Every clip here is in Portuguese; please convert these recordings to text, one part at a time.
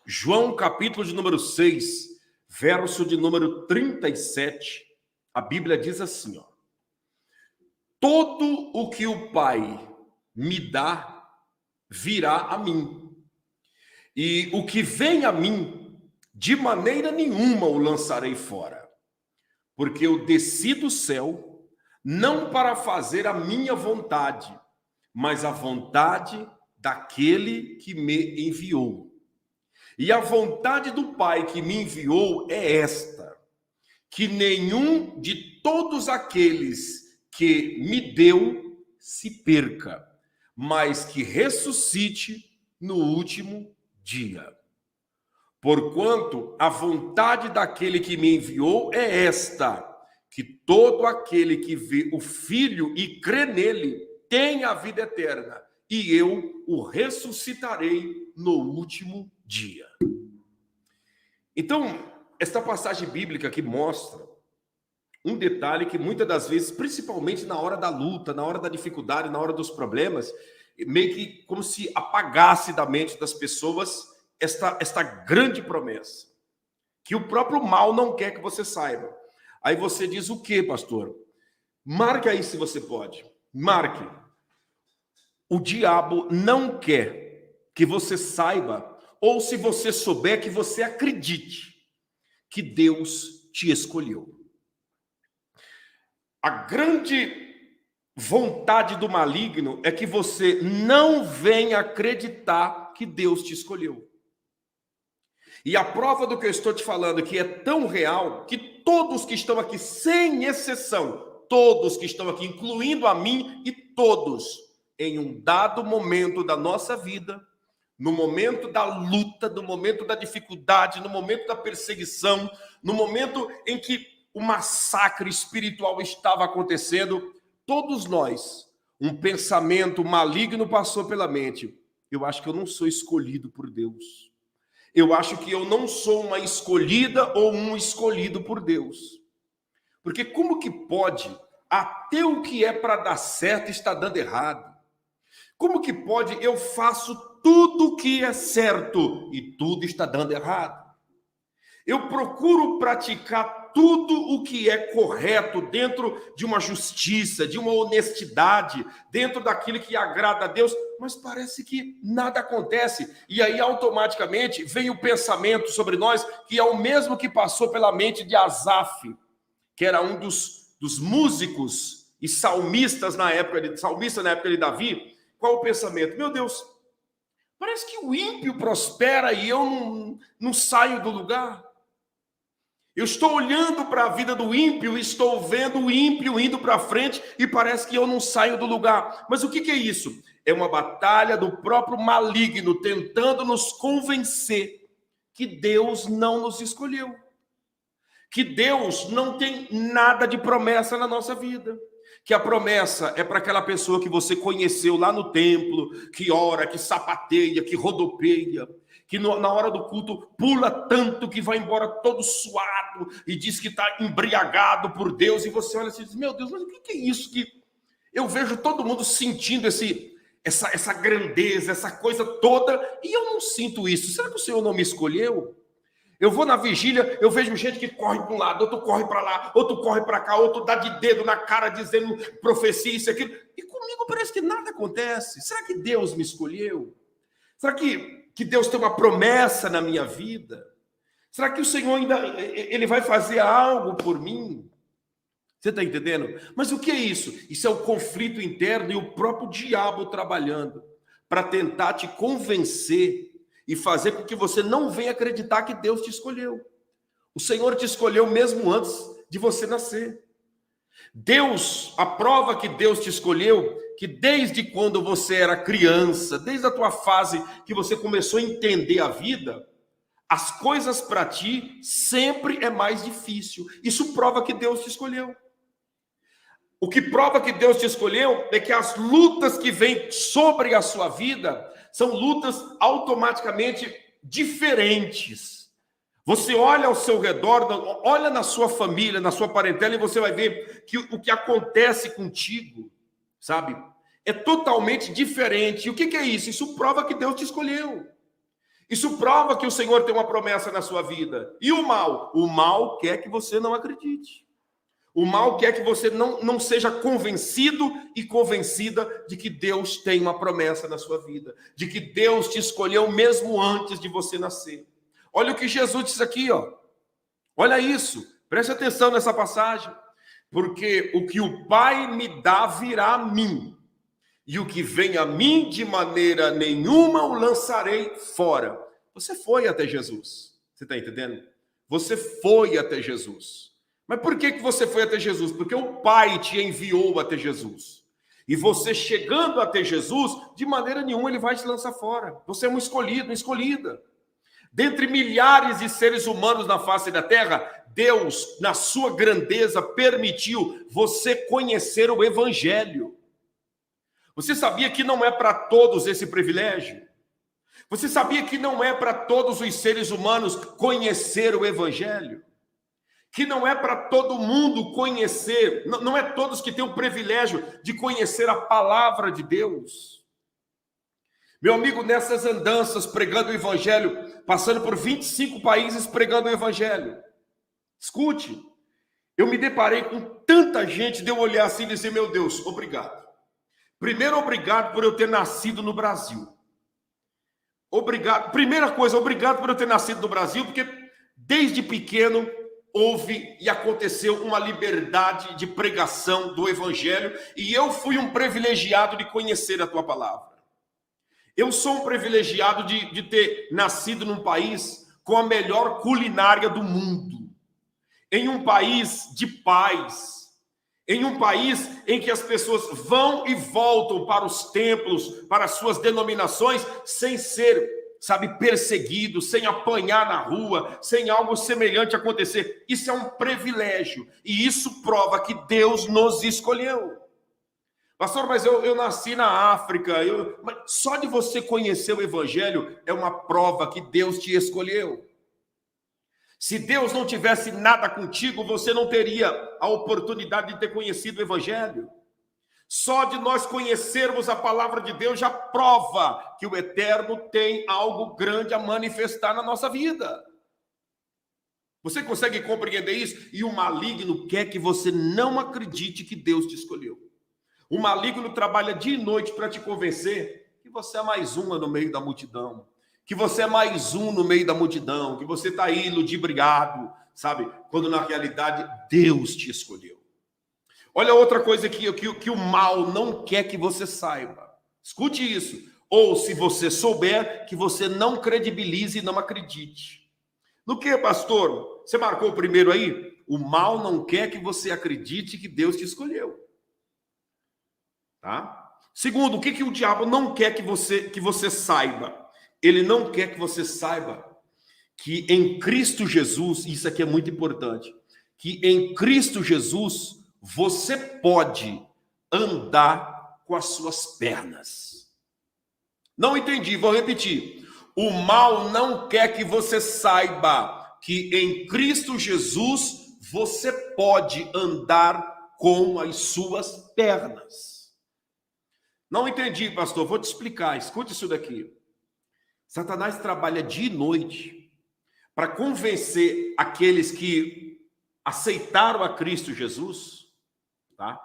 João, capítulo de número 6, verso de número 37, a Bíblia diz assim, ó: todo o que o Pai me dá, virá a mim. E o que vem a mim, de maneira nenhuma o lançarei fora. Porque eu desci do céu, não para fazer a minha vontade, mas a vontade daquele que me enviou. E a vontade do Pai que me enviou é esta: que nenhum de todos aqueles que me deu se perca, mas que ressuscite no último dia. Porquanto a vontade daquele que me enviou é esta: que todo aquele que vê o Filho e crê nele tenha a vida eterna, e eu o ressuscitarei no último dia. Então, esta passagem bíblica aqui mostra um detalhe que muitas das vezes, principalmente na hora da luta, na hora da dificuldade, na hora dos problemas, meio que como se apagasse da mente das pessoas esta grande promessa, que o próprio mal não quer que você saiba. Aí você diz o quê, pastor? Marque aí se você pode. Marque. O diabo não quer que você saiba, ou se você souber, que você acredite que Deus te escolheu. A grande vontade do maligno é que você não venha acreditar que Deus te escolheu. E a prova do que eu estou te falando, que é tão real, que todos que estão aqui, sem exceção, todos que estão aqui, incluindo a mim e todos, em um dado momento da nossa vida, no momento da luta, no momento da dificuldade, no momento da perseguição, no momento em que o massacre espiritual estava acontecendo, todos nós, um pensamento maligno passou pela mente: eu acho que eu não sou escolhido por Deus. Eu acho que eu não sou uma escolhida ou um escolhido por Deus. Porque como que pode até o que é para dar certo está dando errado? Como que pode eu faço tudo o que é certo e tudo está dando errado? Eu procuro praticar tudo o que é correto dentro de uma justiça, de uma honestidade, dentro daquilo que agrada a Deus, mas parece que nada acontece. E aí automaticamente vem o pensamento sobre nós, que é o mesmo que passou pela mente de Asaf, que era um dos músicos e salmistas na época de Davi. Qual o pensamento? Meu Deus, parece que o ímpio prospera e eu não saio do lugar. Eu estou olhando para a vida do ímpio, estou vendo o ímpio indo para frente e parece que eu não saio do lugar. Mas o que é isso? É uma batalha do próprio maligno tentando nos convencer que Deus não nos escolheu, que Deus não tem nada de promessa na nossa vida, que a promessa é para aquela pessoa que você conheceu lá no templo, que ora, que sapateia, que rodopeia, que na hora do culto pula tanto que vai embora todo suado e diz que está embriagado por Deus, e você olha assim e diz: meu Deus, mas o que é isso que eu vejo todo mundo sentindo essa grandeza, essa coisa toda, e eu não sinto isso? Será que o Senhor não me escolheu? Eu vou na vigília, eu vejo gente que corre para um lado, outro corre para lá, outro corre para cá, outro dá de dedo na cara dizendo profecia, isso e aquilo, e comigo parece que nada acontece. Será que Deus me escolheu? Será que Deus tem uma promessa na minha vida? Será que o Senhor ele vai fazer algo por mim? Você está entendendo? Mas o que é isso? Isso é o conflito interno e o próprio diabo trabalhando para tentar te convencer e fazer com que você não venha acreditar que Deus te escolheu. O Senhor te escolheu mesmo antes de você nascer. Deus, a prova que Deus te escolheu, que desde quando você era criança, desde a tua fase que você começou a entender a vida, as coisas para ti sempre é mais difícil. Isso prova que Deus te escolheu. O que prova que Deus te escolheu é que as lutas que vêm sobre a sua vida são lutas automaticamente diferentes. Você olha ao seu redor, olha na sua família, na sua parentela, e você vai ver que o que acontece contigo, sabe, é totalmente diferente. E o que é isso? Isso prova que Deus te escolheu. Isso prova que o Senhor tem uma promessa na sua vida. E o mal? O mal quer que você não acredite. O mal quer que você não seja convencido e convencida de que Deus tem uma promessa na sua vida, de que Deus te escolheu mesmo antes de você nascer. Olha o que Jesus diz aqui, ó. Olha isso, preste atenção nessa passagem. Porque o que o Pai me dá virá a mim, e o que vem a mim de maneira nenhuma o lançarei fora. Você foi até Jesus, você está entendendo? Você foi até Jesus. Mas por que você foi até Jesus? Porque o Pai te enviou até Jesus. E você chegando até Jesus, de maneira nenhuma ele vai te lançar fora. Você é um escolhido, uma escolhida. Dentre milhares de seres humanos na face da terra, Deus, na sua grandeza, permitiu você conhecer o Evangelho. Você sabia que não é para todos esse privilégio? Você sabia que não é para todos os seres humanos conhecer o Evangelho? Que não é para todo mundo conhecer, não é todos que têm o privilégio de conhecer a palavra de Deus. Meu amigo, nessas andanças pregando o Evangelho, passando por 25 países pregando o Evangelho, escute, eu me deparei com tanta gente de eu olhar assim e dizer, meu Deus, obrigado. Primeiro, obrigado por eu ter nascido no Brasil. Obrigado. Primeira coisa, obrigado por eu ter nascido no Brasil, porque desde pequeno houve e aconteceu uma liberdade de pregação do Evangelho e eu fui um privilegiado de conhecer a tua palavra. Eu sou um privilegiado de ter nascido num país com a melhor culinária do mundo, em um país de paz, em um país em que as pessoas vão e voltam para os templos, para as suas denominações, sem ser, perseguido, sem apanhar na rua, sem algo semelhante acontecer. Isso é um privilégio e isso prova que Deus nos escolheu. Pastor, mas eu nasci na África, mas só de você conhecer o Evangelho é uma prova que Deus te escolheu. Se Deus não tivesse nada contigo, você não teria a oportunidade de ter conhecido o Evangelho. Só de nós conhecermos a palavra de Deus já prova que o Eterno tem algo grande a manifestar na nossa vida. Você consegue compreender isso? E o maligno quer que você não acredite que Deus te escolheu. O maligno trabalha dia e noite para te convencer que você é mais uma no meio da multidão, que você é mais um no meio da multidão, que você está aí ludibriado, quando na realidade Deus te escolheu. Olha outra coisa aqui, que o mal não quer que você saiba. Escute isso. Ou se você souber, que você não credibilize e não acredite. No que, pastor? Você marcou o primeiro aí? O mal não quer que você acredite que Deus te escolheu. Tá? Segundo, o que o diabo não quer que você saiba? Ele não quer que você saiba que em Cristo Jesus, isso aqui é muito importante, que em Cristo Jesus você pode andar com as suas pernas. Não entendi, vou repetir. O mal não quer que você saiba que em Cristo Jesus você pode andar com as suas pernas. Não entendi, pastor, vou te explicar, escute isso daqui. Satanás trabalha dia e noite para convencer aqueles que aceitaram a Cristo Jesus, tá?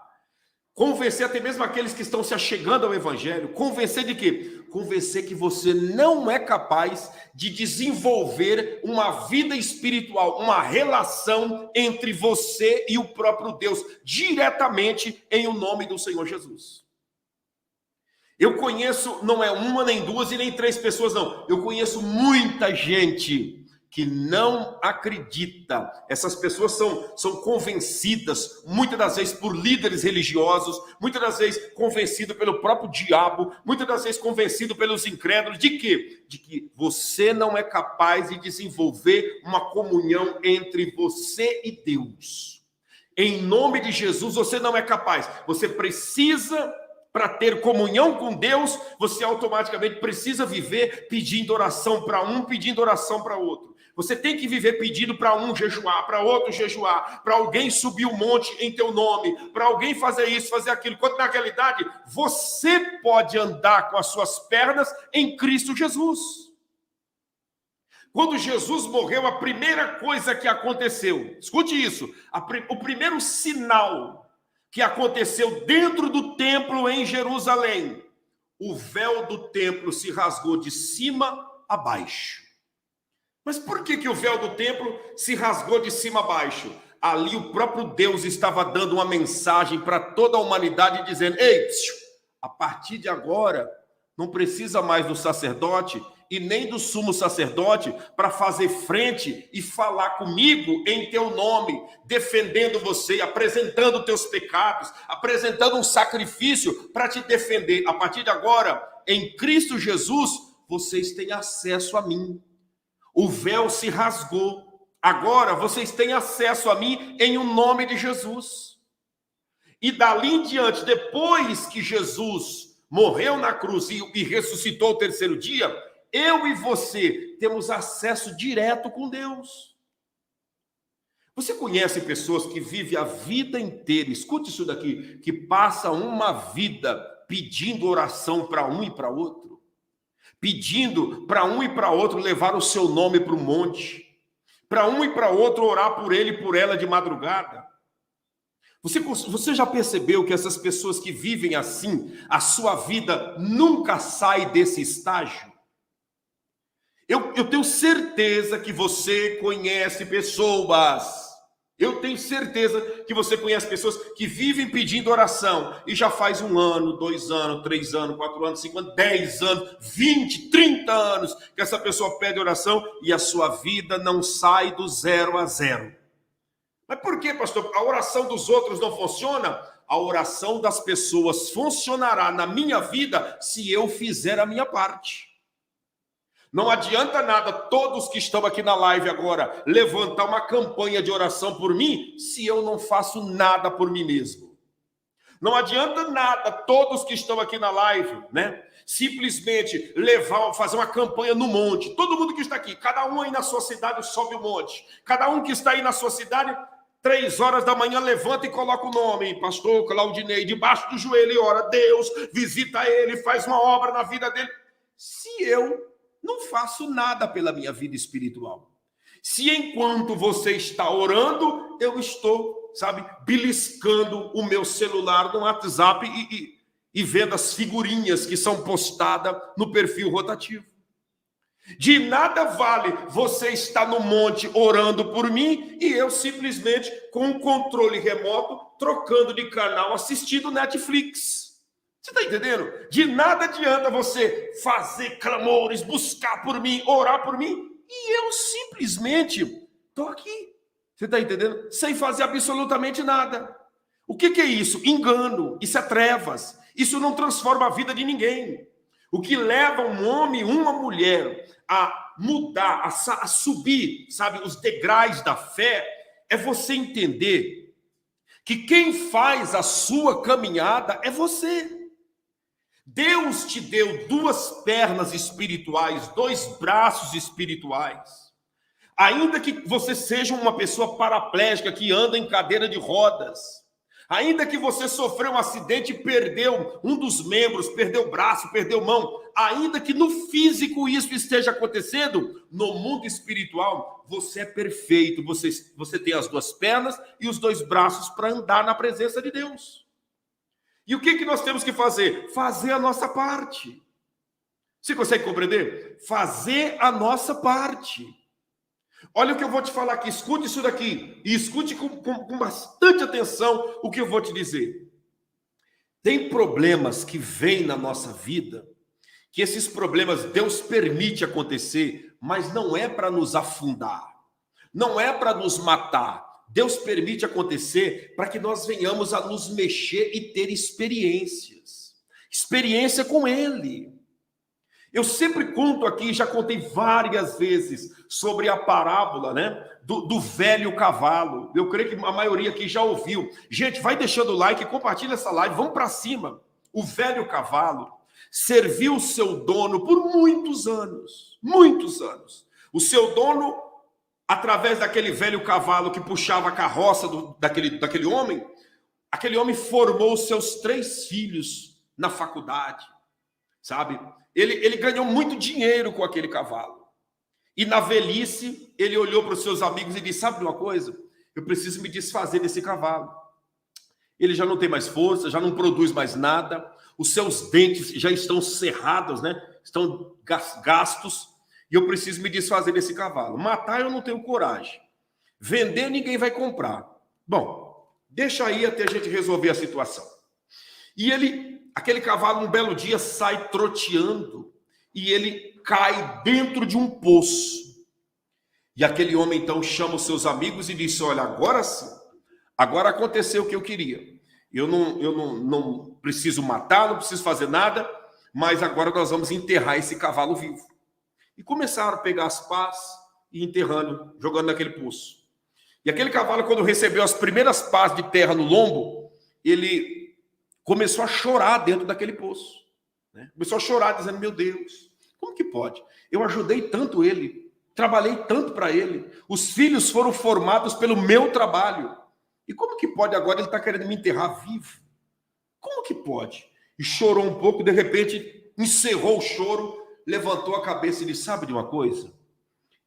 Convencer até mesmo aqueles que estão se achegando ao Evangelho, convencer de quê? Convencer que você não é capaz de desenvolver uma vida espiritual, uma relação entre você e o próprio Deus, diretamente em o nome do Senhor Jesus. Eu conheço, não é uma, nem duas e nem três pessoas, não. Eu conheço muita gente que não acredita. Essas pessoas são convencidas, muitas das vezes por líderes religiosos, muitas das vezes convencidas pelo próprio diabo, muitas das vezes convencidas pelos incrédulos. De quê? De que você não é capaz de desenvolver uma comunhão entre você e Deus. Em nome de Jesus, você não é capaz. Você precisa... Para ter comunhão com Deus, você automaticamente precisa viver pedindo oração para um, pedindo oração para outro. Você tem que viver pedindo para um jejuar, para outro jejuar, para alguém subir o monte em teu nome, para alguém fazer isso, fazer aquilo. Quando na realidade, você pode andar com as suas pernas em Cristo Jesus. Quando Jesus morreu, a primeira coisa que aconteceu, escute isso, o primeiro sinal que aconteceu dentro do templo em Jerusalém, o véu do templo se rasgou de cima a baixo. Mas por que o véu do templo se rasgou de cima a baixo? Ali o próprio Deus estava dando uma mensagem para toda a humanidade, dizendo: ei, a partir de agora, não precisa mais do sacerdote e nem do sumo sacerdote para fazer frente e falar comigo em teu nome, defendendo você, apresentando teus pecados, apresentando um sacrifício para te defender. A partir de agora, em Cristo Jesus, vocês têm acesso a mim. O véu se rasgou. Agora vocês têm acesso a mim em o nome de Jesus. E dali em diante, depois que Jesus morreu na cruz e ressuscitou o terceiro dia, eu e você temos acesso direto com Deus. Você conhece pessoas que vivem a vida inteira, escute isso daqui, que passam uma vida pedindo oração para um e para outro, pedindo para um e para outro levar o seu nome para o monte, para um e para outro orar por ele e por ela de madrugada. Você já percebeu que essas pessoas que vivem assim, a sua vida nunca sai desse estágio? Eu tenho certeza que você conhece pessoas. Eu tenho certeza que você conhece pessoas que vivem pedindo oração e já faz 1 ano, 2 anos, 3 anos, 4 anos, 5 anos, 10 anos, 20, 30 anos que essa pessoa pede oração e a sua vida não sai do 0 a 0. Mas por que, pastor? A oração dos outros não funciona? A oração das pessoas funcionará na minha vida se eu fizer a minha parte. Não adianta nada todos que estão aqui na live agora levantar uma campanha de oração por mim se eu não faço nada por mim mesmo. Não adianta nada todos que estão aqui na live, né, simplesmente fazer uma campanha no monte. Todo mundo que está aqui, cada um aí na sua cidade sobe o monte. Cada um que está aí na sua cidade, 3 horas da manhã, levanta e coloca o nome, pastor Claudinei, debaixo do joelho e ora, Deus, visita ele, faz uma obra na vida dele. Se eu não faço nada pela minha vida espiritual. Se enquanto você está orando, eu estou, beliscando o meu celular no WhatsApp e vendo as figurinhas que são postadas no perfil rotativo. De nada vale você estar no monte orando por mim e eu simplesmente com um controle remoto trocando de canal assistindo Netflix. Você está entendendo? De nada adianta você fazer clamores, buscar por mim, orar por mim, e eu simplesmente estou aqui. Você está entendendo? Sem fazer absolutamente nada. O que é isso? Engano. Isso é trevas. Isso não transforma a vida de ninguém. O que leva um homem, uma mulher a mudar, a subir, os degraus da fé, é você entender que quem faz a sua caminhada é você. Deus te deu 2 pernas espirituais, 2 braços espirituais. Ainda que você seja uma pessoa paraplégica que anda em cadeira de rodas, ainda que você sofreu um acidente e perdeu um dos membros, perdeu o braço, perdeu mão, ainda que no físico isso esteja acontecendo, no mundo espiritual você é perfeito, você tem as 2 pernas e os 2 braços para andar na presença de Deus. E o que nós temos que fazer? Fazer a nossa parte. Você consegue compreender? Fazer a nossa parte. Olha o que eu vou te falar aqui, escute isso daqui, e escute com bastante atenção o que eu vou te dizer. Tem problemas que vêm na nossa vida, que esses problemas Deus permite acontecer, mas não é para nos afundar, não é para nos matar. Deus permite acontecer para que nós venhamos a nos mexer e ter experiências. Experiência com Ele. Eu sempre conto aqui, já contei várias vezes, sobre a parábola, do velho cavalo. Eu creio que a maioria aqui já ouviu. Gente, vai deixando o like, compartilha essa live, vamos para cima. O velho cavalo serviu o seu dono por muitos anos. Muitos anos. O seu dono, através daquele velho cavalo que puxava a carroça daquele homem, aquele homem formou seus 3 filhos na faculdade, Ele ganhou muito dinheiro com aquele cavalo. E na velhice, ele olhou para os seus amigos e disse: sabe de uma coisa? Eu preciso me desfazer desse cavalo. Ele já não tem mais força, já não produz mais nada, os seus dentes já estão cerrados, né? Estão gastos, e eu preciso me desfazer desse cavalo. Matar eu não tenho coragem. Vender ninguém vai comprar. Bom, deixa aí até a gente resolver a situação. E aquele cavalo, um belo dia, sai troteando e ele cai dentro de um poço. E aquele homem então chama os seus amigos e disse: olha, agora sim, agora aconteceu o que eu queria. Eu não preciso matar, não preciso fazer nada, mas agora nós vamos enterrar esse cavalo vivo. E começaram a pegar as pás e enterrando, jogando naquele poço. E aquele cavalo, quando recebeu as primeiras pás de terra no lombo, ele começou a chorar dentro daquele poço. Né? Começou a chorar, dizendo: meu Deus, como que pode? Eu ajudei tanto ele, trabalhei tanto para ele, os filhos foram formados pelo meu trabalho. E como que pode agora ele estar querendo me enterrar vivo? Como que pode? E chorou um pouco, de repente encerrou o choro, levantou a cabeça e disse: sabe de uma coisa?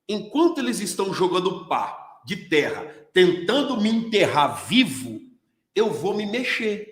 Enquanto eles estão jogando pá de terra, tentando me enterrar vivo, eu vou me mexer.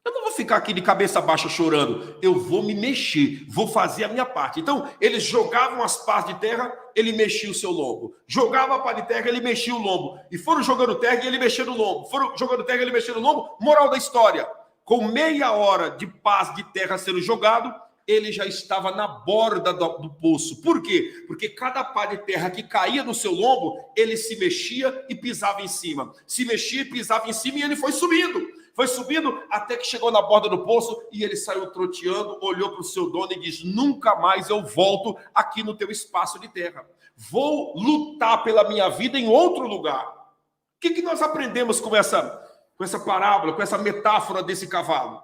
Eu não vou ficar aqui de cabeça baixa chorando. Eu vou me mexer, vou fazer a minha parte. Então, eles jogavam as pás de terra, ele mexia o seu lombo. Jogava a pá de terra, ele mexia o lombo. E foram jogando terra e ele mexia no lombo. Foram jogando terra e ele mexia no lombo. Moral da história: com meia hora de pás de terra sendo jogado, ele já estava na borda do poço. Por quê? Porque cada pá de terra que caía no seu lombo, ele se mexia e pisava em cima. Se mexia e pisava em cima e ele foi subindo. Foi subindo até que chegou na borda do poço e ele saiu troteando, olhou para o seu dono e disse: nunca mais eu volto aqui no teu espaço de terra. Vou lutar pela minha vida em outro lugar. O que nós aprendemos com essa parábola, com essa metáfora desse cavalo?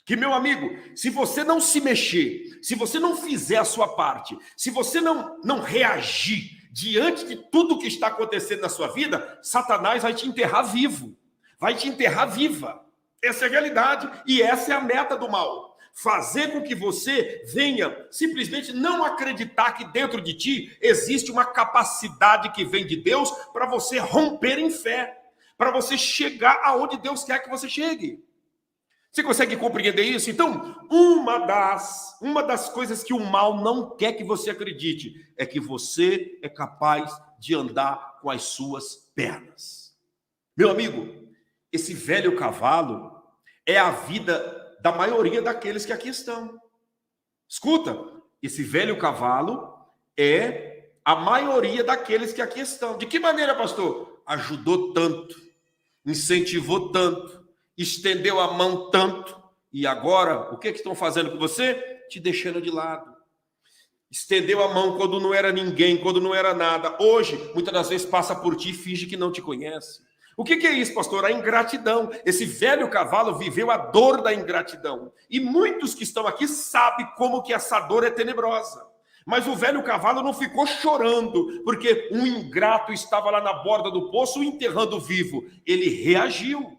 Que, meu amigo, se você não se mexer, se você não fizer a sua parte, se você não reagir diante de tudo que está acontecendo na sua vida, Satanás vai te enterrar vivo. Vai te enterrar viva. Essa é a realidade e essa é a meta do mal. Fazer com que você venha simplesmente não acreditar que dentro de ti existe uma capacidade que vem de Deus para você romper em fé, para você chegar aonde Deus quer que você chegue. Você consegue compreender isso? Então, uma das coisas que o mal não quer que você acredite é que você é capaz de andar com as suas pernas. Meu amigo, esse velho cavalo é a vida da maioria daqueles que aqui estão. Escuta, esse velho cavalo é a maioria daqueles que aqui estão. De que maneira, pastor? Ajudou tanto, incentivou tanto, estendeu a mão tanto, e agora, o que estão fazendo com você? Te deixando de lado. Estendeu a mão quando não era ninguém, quando não era nada. Hoje, muitas das vezes, passa por ti e finge que não te conhece. O que é isso, pastor? A ingratidão. Esse velho cavalo viveu a dor da ingratidão. E muitos que estão aqui sabem como que essa dor é tenebrosa. Mas o velho cavalo não ficou chorando, porque um ingrato estava lá na borda do poço enterrando vivo. Ele reagiu.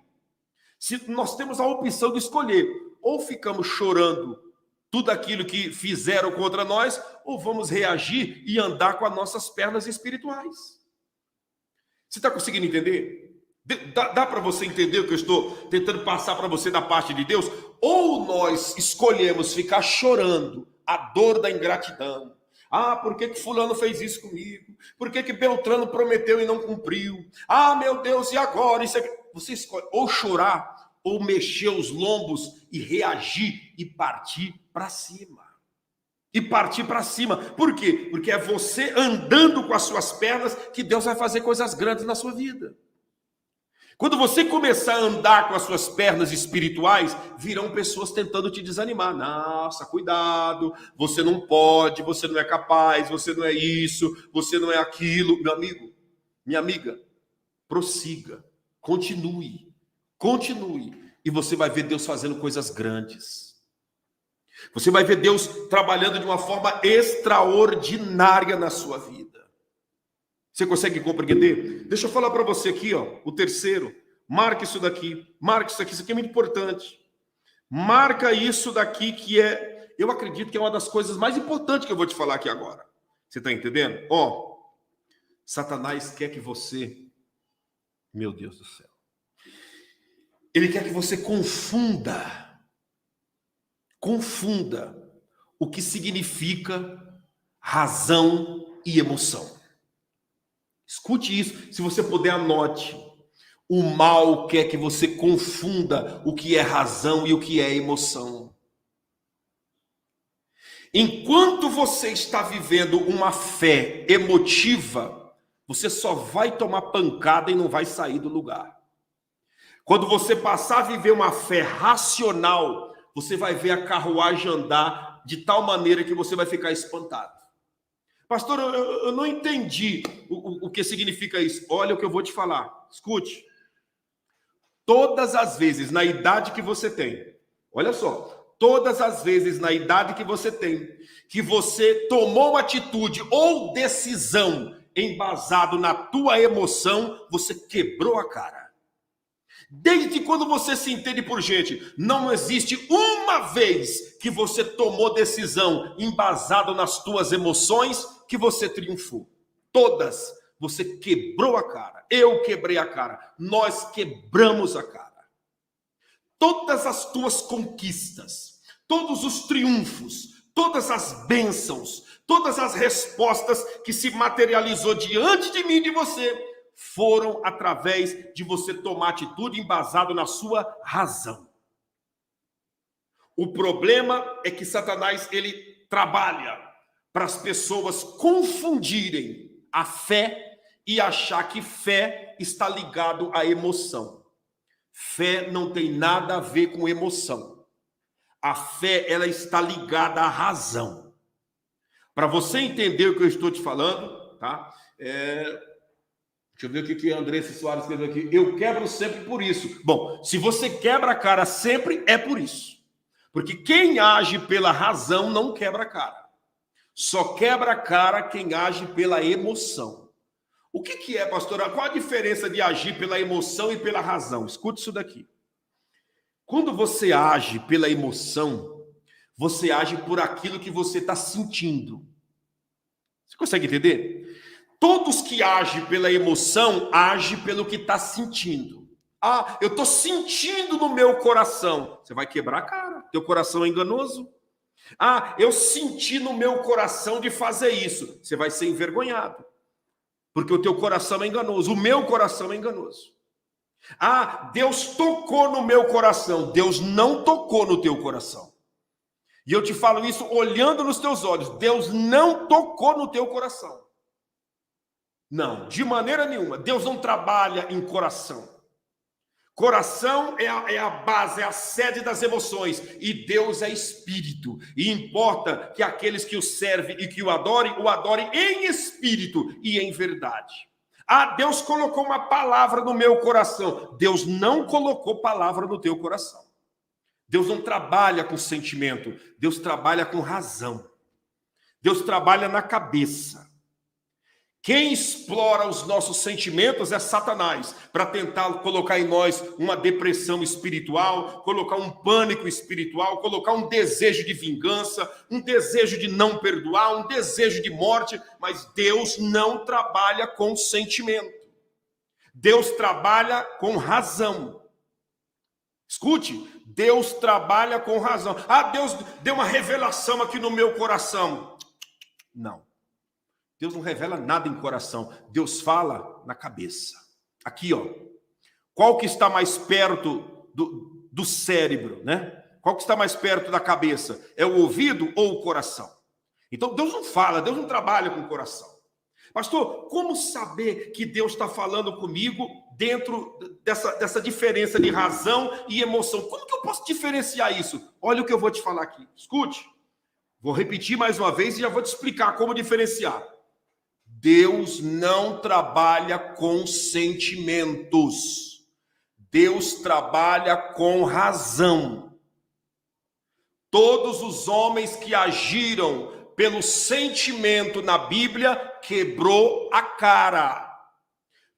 Se nós temos a opção de escolher, ou ficamos chorando tudo aquilo que fizeram contra nós, ou vamos reagir e andar com as nossas pernas espirituais. Você está conseguindo entender? Dá para você entender o que eu estou tentando passar para você da parte de Deus? Ou nós escolhemos ficar chorando a dor da ingratidão. Ah, por que fulano fez isso comigo? Por que Beltrano prometeu e não cumpriu? Ah, meu Deus, e agora? Você escolhe ou chorar, ou mexer os lombos e reagir e partir para cima. E partir para cima. Por quê? Porque é você andando com as suas pernas que Deus vai fazer coisas grandes na sua vida. Quando você começar a andar com as suas pernas espirituais, virão pessoas tentando te desanimar. Nossa, cuidado, você não pode, você não é capaz, você não é isso, você não é aquilo. Meu amigo, minha amiga, prossiga, continue, e você vai ver Deus fazendo coisas grandes. Você vai ver Deus trabalhando de uma forma extraordinária na sua vida. Você consegue compreender? Deixa eu falar para você aqui, ó, o terceiro. Marca isso daqui. Marca isso aqui. Isso aqui é muito importante. Marca isso daqui que eu acredito que é uma das coisas mais importantes que eu vou te falar aqui agora. Você está entendendo? Ó, Satanás quer que você, meu Deus do céu, ele quer que você confunda o que significa razão e emoção. Escute isso, se você puder, anote. O mal quer que você confunda o que é razão e o que é emoção. Enquanto você está vivendo uma fé emotiva, você só vai tomar pancada e não vai sair do lugar. Quando você passar a viver uma fé racional, você vai ver a carruagem andar de tal maneira que você vai ficar espantado. Pastor, eu não entendi o que significa isso. Olha o que eu vou te falar. Escute. Todas as vezes na idade que você tem, olha só, todas as vezes na idade que você tem, que você tomou uma atitude ou decisão embasado na tua emoção, você quebrou a cara. Desde quando você se entende por gente, não existe uma vez que você tomou decisão embasado nas tuas emoções que você triunfou. Todas, você quebrou a cara. Eu quebrei a cara. Nós quebramos a cara. Todas as tuas conquistas, todos os triunfos, todas as bênçãos, todas as respostas que se materializou diante de mim e de você, foram através de você tomar atitude embasado na sua razão. O problema é que Satanás, ele trabalha para as pessoas confundirem a fé e achar que fé está ligado à emoção. Fé não tem nada a ver com emoção. A fé, ela está ligada à razão. Para você entender o que eu estou te falando, tá? Deixa eu ver o que a Andressa Soares escreveu aqui. Eu quebro sempre por isso. Bom, se você quebra a cara sempre, é por isso. Porque quem age pela razão não quebra a cara. Só quebra a cara quem age pela emoção. O que é, pastora? Qual a diferença de agir pela emoção e pela razão? Escute isso daqui. Quando você age pela emoção, você age por aquilo que você está sentindo. Você consegue entender? Todos que agem pela emoção, agem pelo que está sentindo. Ah, eu estou sentindo no meu coração. Você vai quebrar a cara. Teu coração é enganoso. Ah, eu senti no meu coração de fazer isso. Você vai ser envergonhado. Porque o teu coração é enganoso. O meu coração é enganoso. Ah, Deus tocou no meu coração. Deus não tocou no teu coração. E eu te falo isso olhando nos teus olhos. Deus não tocou no teu coração. Não, de maneira nenhuma. Deus não trabalha em coração. Coração é a base, é a sede das emoções. E Deus é espírito. E importa que aqueles que o servem e que o adorem em espírito e em verdade. Ah, Deus colocou uma palavra no meu coração. Deus não colocou palavra no teu coração. Deus não trabalha com sentimento. Deus trabalha com razão. Deus trabalha na cabeça. Quem explora os nossos sentimentos é Satanás, para tentar colocar em nós uma depressão espiritual, colocar um pânico espiritual, colocar um desejo de vingança, um desejo de não perdoar, um desejo de morte, mas Deus não trabalha com sentimento. Deus trabalha com razão. Escute, Deus trabalha com razão. Ah, Deus deu uma revelação aqui no meu coração. Não. Deus não revela nada em coração. Deus fala na cabeça. Aqui, ó. Qual que está mais perto do cérebro, né? Qual que está mais perto da cabeça? É o ouvido ou o coração? Então, Deus não fala, Deus não trabalha com o coração. Pastor, como saber que Deus está falando comigo dentro dessa diferença de razão e emoção? Como que eu posso diferenciar isso? Olha o que eu vou te falar aqui. Escute. Vou repetir mais uma vez e já vou te explicar como diferenciar. Deus não trabalha com sentimentos. Deus trabalha com razão. Todos os homens que agiram pelo sentimento na Bíblia quebrou a cara.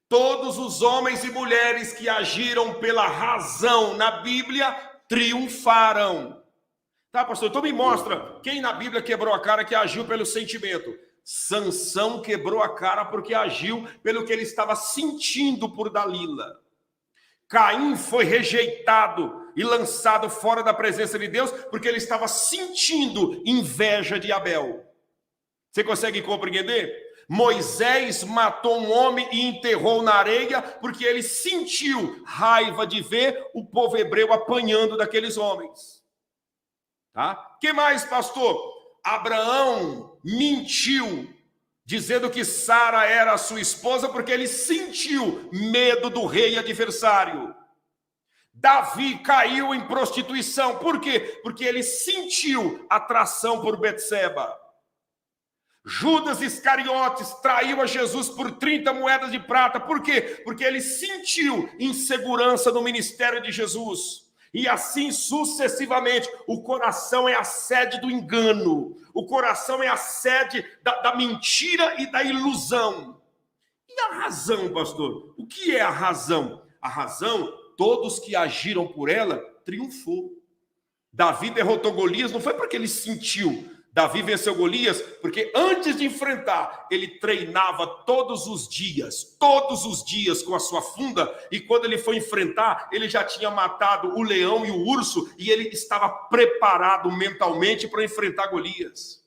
Todos os homens e mulheres que agiram pela razão na Bíblia triunfaram. Tá, pastor? Então me mostra quem na Bíblia quebrou a cara que agiu pelo sentimento. Sansão quebrou a cara porque agiu pelo que ele estava sentindo por Dalila. Caim foi rejeitado e lançado fora da presença de Deus porque ele estava sentindo inveja de Abel. Você consegue compreender? Moisés matou um homem e enterrou na areia porque ele sentiu raiva de ver o povo hebreu apanhando daqueles homens. Tá? Que mais, pastor? Abraão mentiu dizendo que Sara era a sua esposa porque ele sentiu medo do rei adversário. Davi caiu em prostituição. Por quê? Porque ele sentiu atração por Betseba. Judas Iscariotes traiu a Jesus por 30 moedas de prata. Por quê? Porque ele sentiu insegurança no ministério de Jesus. E assim sucessivamente. O coração é a sede do engano. O coração é a sede da mentira e da ilusão. E a razão, pastor? O que é a razão? A razão, todos que agiram por ela, triunfou. Davi derrotou Golias, não foi porque ele sentiu. Davi venceu Golias porque antes de enfrentar, ele treinava todos os dias com a sua funda, e quando ele foi enfrentar, ele já tinha matado o leão e o urso, e ele estava preparado mentalmente para enfrentar Golias.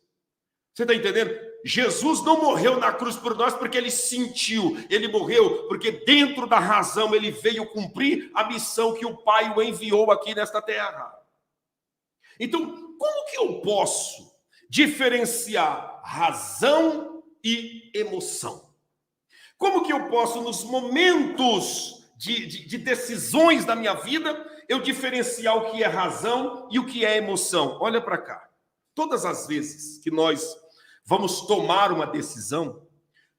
Você está entendendo? Jesus não morreu na cruz por nós porque ele sentiu, ele morreu porque dentro da razão ele veio cumprir a missão que o Pai o enviou aqui nesta terra. Então, como que eu posso diferenciar razão e emoção? Como que eu posso, nos momentos de decisões da minha vida, eu diferenciar o que é razão e o que é emoção? Olha para cá. Todas as vezes que nós vamos tomar uma decisão,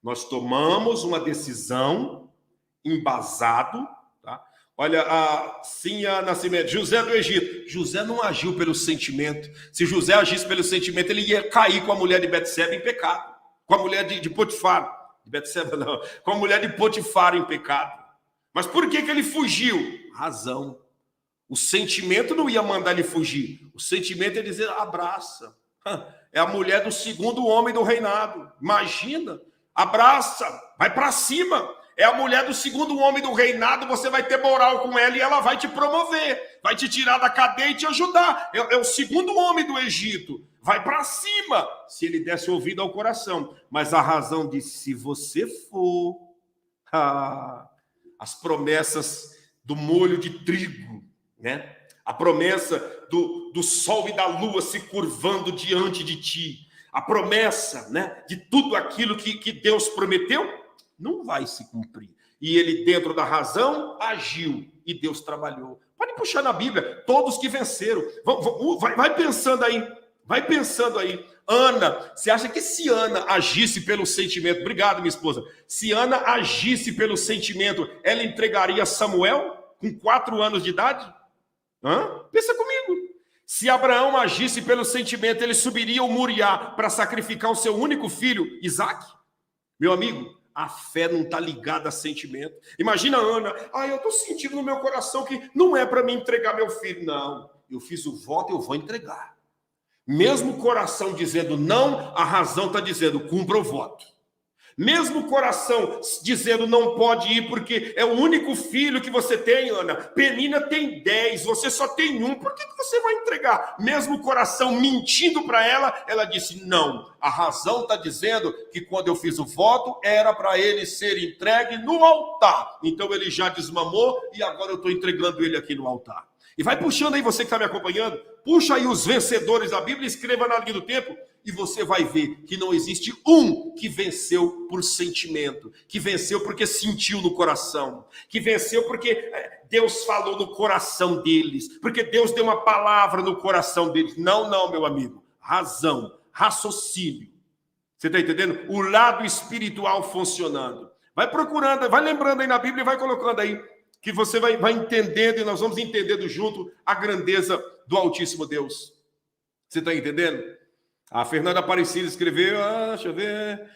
nós tomamos uma decisão embasado, tá? Olha, a Sinha Nascimento, José do Egito. José não agiu pelo sentimento. Se José agisse pelo sentimento, ele ia cair com a mulher de Betseba em pecado. Com a mulher de Potifar. De Betseba não. Com a mulher de Potifar em pecado. Mas por que ele fugiu? Razão. O sentimento não ia mandar ele fugir. O sentimento ia dizer, abraça. É a mulher do segundo homem do reinado. Imagina. Abraça. Vai para cima. É a mulher do segundo homem do reinado, você vai ter moral com ela e ela vai te promover, vai te tirar da cadeia e te ajudar. É o segundo homem do Egito, vai para cima, se ele desse ouvido ao coração. Mas a razão disse, se você for, as promessas do molho de trigo, né? A promessa do sol e da lua se curvando diante de ti, a promessa, né, de tudo aquilo que Deus prometeu, não vai se cumprir. E ele, dentro da razão, agiu. E Deus trabalhou. Pode puxar na Bíblia. Todos que venceram. Vai pensando aí. Vai pensando aí. Ana, você acha que se Ana agisse pelo sentimento... Obrigado, minha esposa. Se Ana agisse pelo sentimento, ela entregaria Samuel com 4 anos de idade? Pensa comigo. Se Abraão agisse pelo sentimento, ele subiria ao Moriá para sacrificar o seu único filho, Isaque? Meu amigo, a fé não está ligada a sentimento. Imagina a Ana, eu estou sentindo no meu coração que não é para me entregar meu filho. Não, eu fiz o voto, eu vou entregar. Mesmo o coração dizendo não, a razão está dizendo cumpra o voto. Mesmo o coração dizendo não pode ir porque é o único filho que você tem, Ana. Penina tem 10, você só tem 1. Por que você vai entregar? Mesmo o coração mentindo para ela, ela disse não. A razão está dizendo que quando eu fiz o voto, era para ele ser entregue no altar. Então ele já desmamou e agora eu estou entregando ele aqui no altar. E vai puxando aí, você que está me acompanhando, puxa aí os vencedores da Bíblia, escreva na linha do tempo, e você vai ver que não existe um que venceu por sentimento, que venceu porque sentiu no coração, que venceu porque Deus falou no coração deles, porque Deus deu uma palavra no coração deles. Não, meu amigo. Razão, raciocínio. Você está entendendo? O lado espiritual funcionando. Vai procurando, vai lembrando aí na Bíblia e vai colocando aí, que você vai entendendo e nós vamos entendendo junto a grandeza do Altíssimo Deus. Você está entendendo? A Fernanda Aparecida escreveu, deixa eu ver.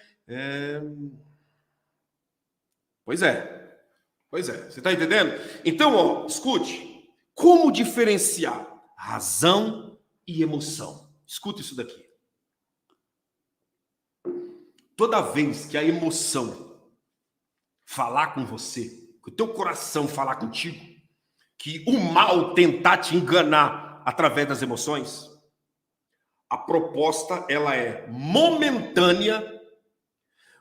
Pois é, você está entendendo? Então, escute, como diferenciar razão e emoção? Escute isso daqui. Toda vez que a emoção falar com você, que o teu coração falar contigo, que o mal tentar te enganar através das emoções, a proposta ela é momentânea,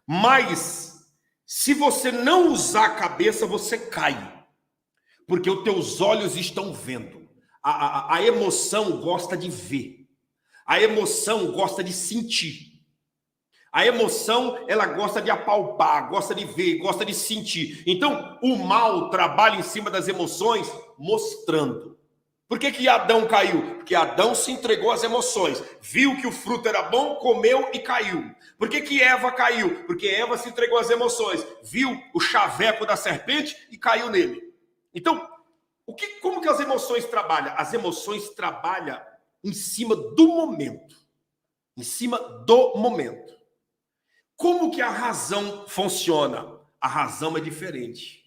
mas se você não usar a cabeça, você cai, porque os teus olhos estão vendo. A emoção gosta de ver, a emoção gosta de sentir. A emoção, ela gosta de apalpar, gosta de ver, gosta de sentir. Então, o mal trabalha em cima das emoções, mostrando. Por que Adão caiu? Porque Adão se entregou às emoções. Viu que o fruto era bom, comeu e caiu. Por que Eva caiu? Porque Eva se entregou às emoções. Viu o chaveco da serpente e caiu nele. Então, como que as emoções trabalham? As emoções trabalham em cima do momento. Em cima do momento. Como que a razão funciona? A razão é diferente.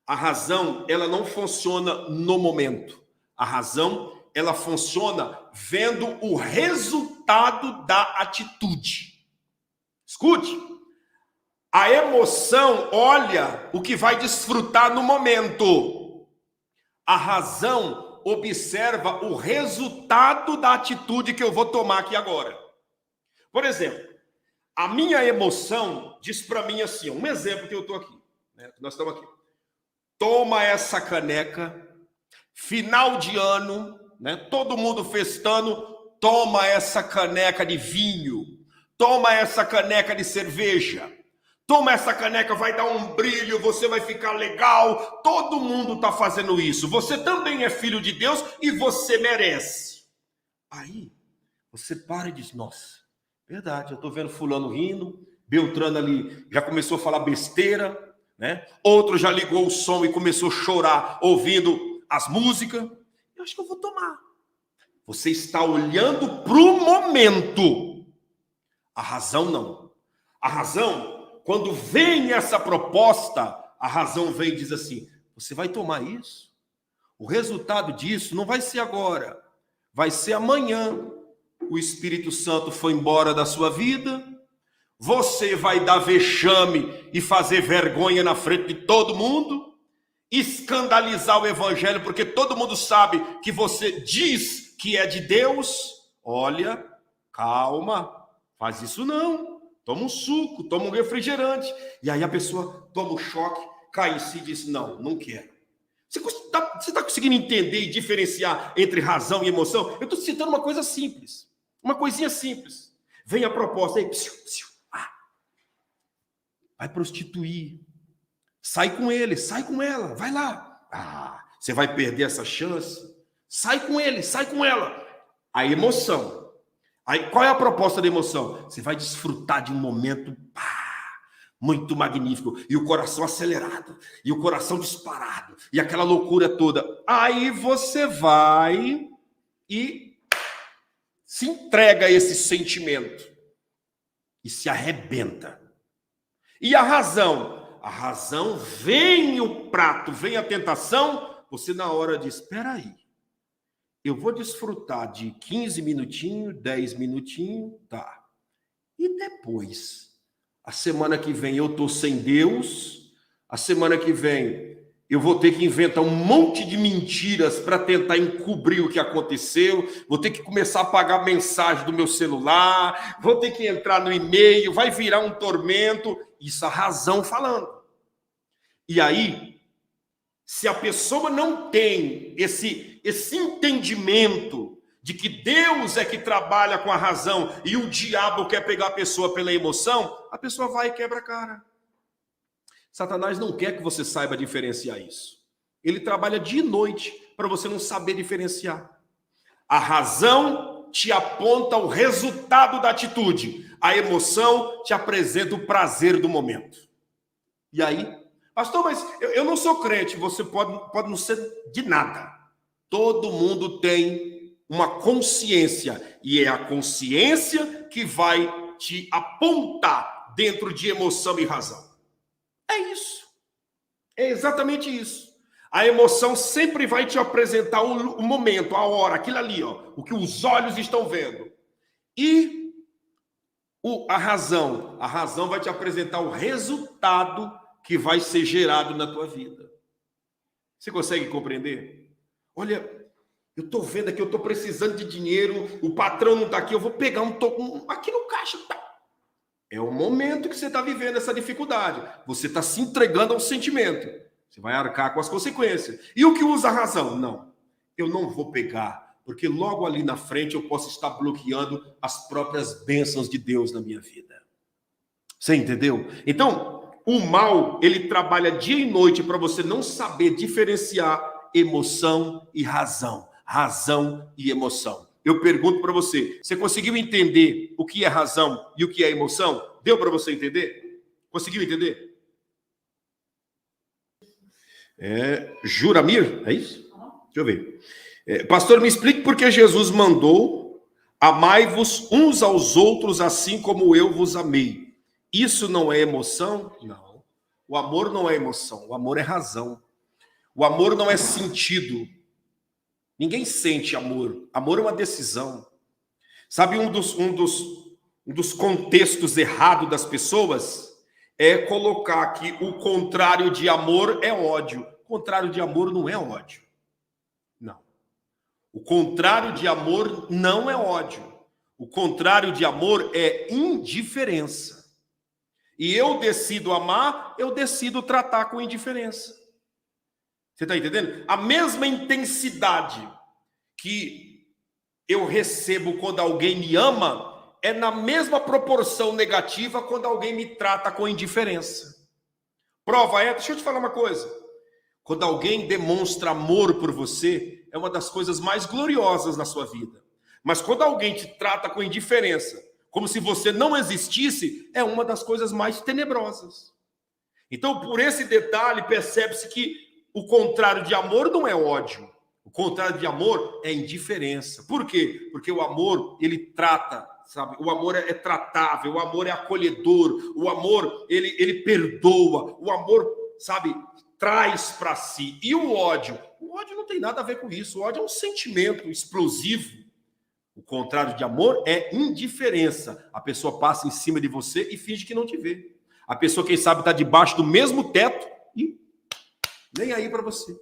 A razão, ela não funciona no momento. A razão, ela funciona vendo o resultado da atitude. Escute. A emoção olha o que vai desfrutar no momento. A razão observa o resultado da atitude que eu vou tomar aqui agora. Por exemplo, a minha emoção diz para mim assim, um exemplo que eu estou aqui, né? Nós estamos aqui. Toma essa caneca, final de ano, né? Todo mundo festando, toma essa caneca de vinho, toma essa caneca de cerveja, toma essa caneca, vai dar um brilho, você vai ficar legal, todo mundo está fazendo isso, você também é filho de Deus e você merece. Aí, você para e diz, nossa, verdade, eu estou vendo fulano rindo, Beltrano ali já começou a falar besteira, né? Outro já ligou o som e começou a chorar ouvindo as músicas. Eu acho que eu vou tomar. Você está olhando para o momento. A razão não. A razão, quando vem essa proposta, a razão vem e diz assim, você vai tomar isso? O resultado disso não vai ser agora, vai ser amanhã. O Espírito Santo foi embora da sua vida, você vai dar vexame e fazer vergonha na frente de todo mundo, escandalizar o evangelho, porque todo mundo sabe que você diz que é de Deus. Olha, calma, faz isso não, toma um suco, toma um refrigerante, e aí a pessoa toma um choque, cai em si e diz, não quero. Você está conseguindo entender e diferenciar entre razão e emoção? Eu estou citando uma coisa simples. Uma coisinha simples. Vem a proposta aí. Vai prostituir. Sai com ele, sai com ela. Vai lá. Você vai perder essa chance. Sai com ele, sai com ela. A emoção. Aí, qual é a proposta da emoção? Você vai desfrutar de um momento muito magnífico. E o coração acelerado. E o coração disparado. E aquela loucura toda. Aí você vai e se entrega a esse sentimento e se arrebenta. E a razão? A razão, vem o prato, vem a tentação, você na hora diz, espera aí, eu vou desfrutar de 15 minutinhos, 10 minutinhos, tá. E depois, a semana que vem eu estou sem Deus, a semana que vem eu vou ter que inventar um monte de mentiras para tentar encobrir o que aconteceu, vou ter que começar a apagar mensagem do meu celular, vou ter que entrar no e-mail, vai virar um tormento. Isso a razão falando. E aí, se a pessoa não tem esse entendimento de que Deus é que trabalha com a razão e o diabo quer pegar a pessoa pela emoção, a pessoa vai e quebra a cara. Satanás não quer que você saiba diferenciar isso. Ele trabalha dia e noite para você não saber diferenciar. A razão te aponta o resultado da atitude. A emoção te apresenta o prazer do momento. E aí, pastor, mas eu não sou crente. Você pode não ser de nada. Todo mundo tem uma consciência. E é a consciência que vai te apontar dentro de emoção e razão. É isso. É exatamente isso. A emoção sempre vai te apresentar o momento, a hora, aquilo ali, ó, o que os olhos estão vendo. E A razão vai te apresentar o resultado que vai ser gerado na tua vida. Você consegue compreender? Olha, eu estou vendo aqui, eu estou precisando de dinheiro, o patrão não está aqui, eu vou pegar aqui no caixa. Tá. É o momento que você está vivendo essa dificuldade. Você está se entregando ao sentimento. Você vai arcar com as consequências. E o que usa a razão? Não, eu não vou pegar, porque logo ali na frente eu posso estar bloqueando as próprias bênçãos de Deus na minha vida. Você entendeu? Então, o mal, ele trabalha dia e noite para você não saber diferenciar emoção e razão. Razão e emoção. Eu pergunto para você, você conseguiu entender o que é razão e o que é emoção? Deu para você entender? Conseguiu entender? Juramir, é isso? Deixa eu ver. Pastor, me explique por que Jesus mandou: amai-vos uns aos outros assim como eu vos amei. Isso não é emoção? Não. O amor não é emoção, o amor é razão. O amor não é sentido. Ninguém sente amor. Amor é uma decisão. Sabe, um dos contextos errados das pessoas é colocar que o contrário de amor é ódio. O contrário de amor não é ódio. Não. O contrário de amor não é ódio. O contrário de amor é indiferença. E eu decido amar, eu decido tratar com indiferença. Você está entendendo? A mesma intensidade que eu recebo quando alguém me ama é na mesma proporção negativa quando alguém me trata com indiferença. Prova é, deixa eu te falar uma coisa. Quando alguém demonstra amor por você, é uma das coisas mais gloriosas na sua vida. Mas quando alguém te trata com indiferença, como se você não existisse, é uma das coisas mais tenebrosas. Então, por esse detalhe, percebe-se que o contrário de amor não é ódio. O contrário de amor é indiferença. Por quê? Porque o amor, ele trata, sabe? O amor é tratável, o amor é acolhedor, o amor, ele perdoa, o amor, sabe, traz para si. E o ódio não tem nada a ver com isso. O ódio é um sentimento explosivo. O contrário de amor é indiferença. A pessoa passa em cima de você e finge que não te vê. A pessoa, quem sabe, está debaixo do mesmo teto e nem aí para você.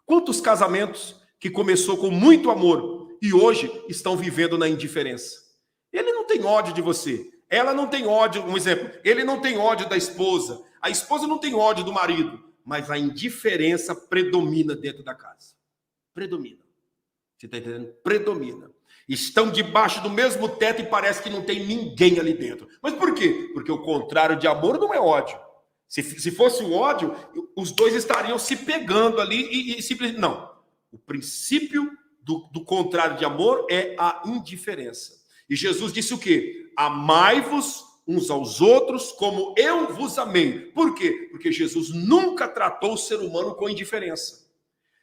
Quantos casamentos que começou com muito amor e hoje estão vivendo na indiferença? Ele não tem ódio de você. Ela não tem ódio, um exemplo, ele não tem ódio da esposa. A esposa não tem ódio do marido. Mas a indiferença predomina dentro da casa. Predomina. Você está entendendo? Predomina. Estão debaixo do mesmo teto e parece que não tem ninguém ali dentro. Mas por quê? Porque o contrário de amor não é ódio. Se fosse o ódio, os dois estariam se pegando ali e simplesmente... Não. O princípio do contrário de amor é a indiferença. E Jesus disse o quê? Amai-vos uns aos outros como eu vos amei. Por quê? Porque Jesus nunca tratou o ser humano com indiferença.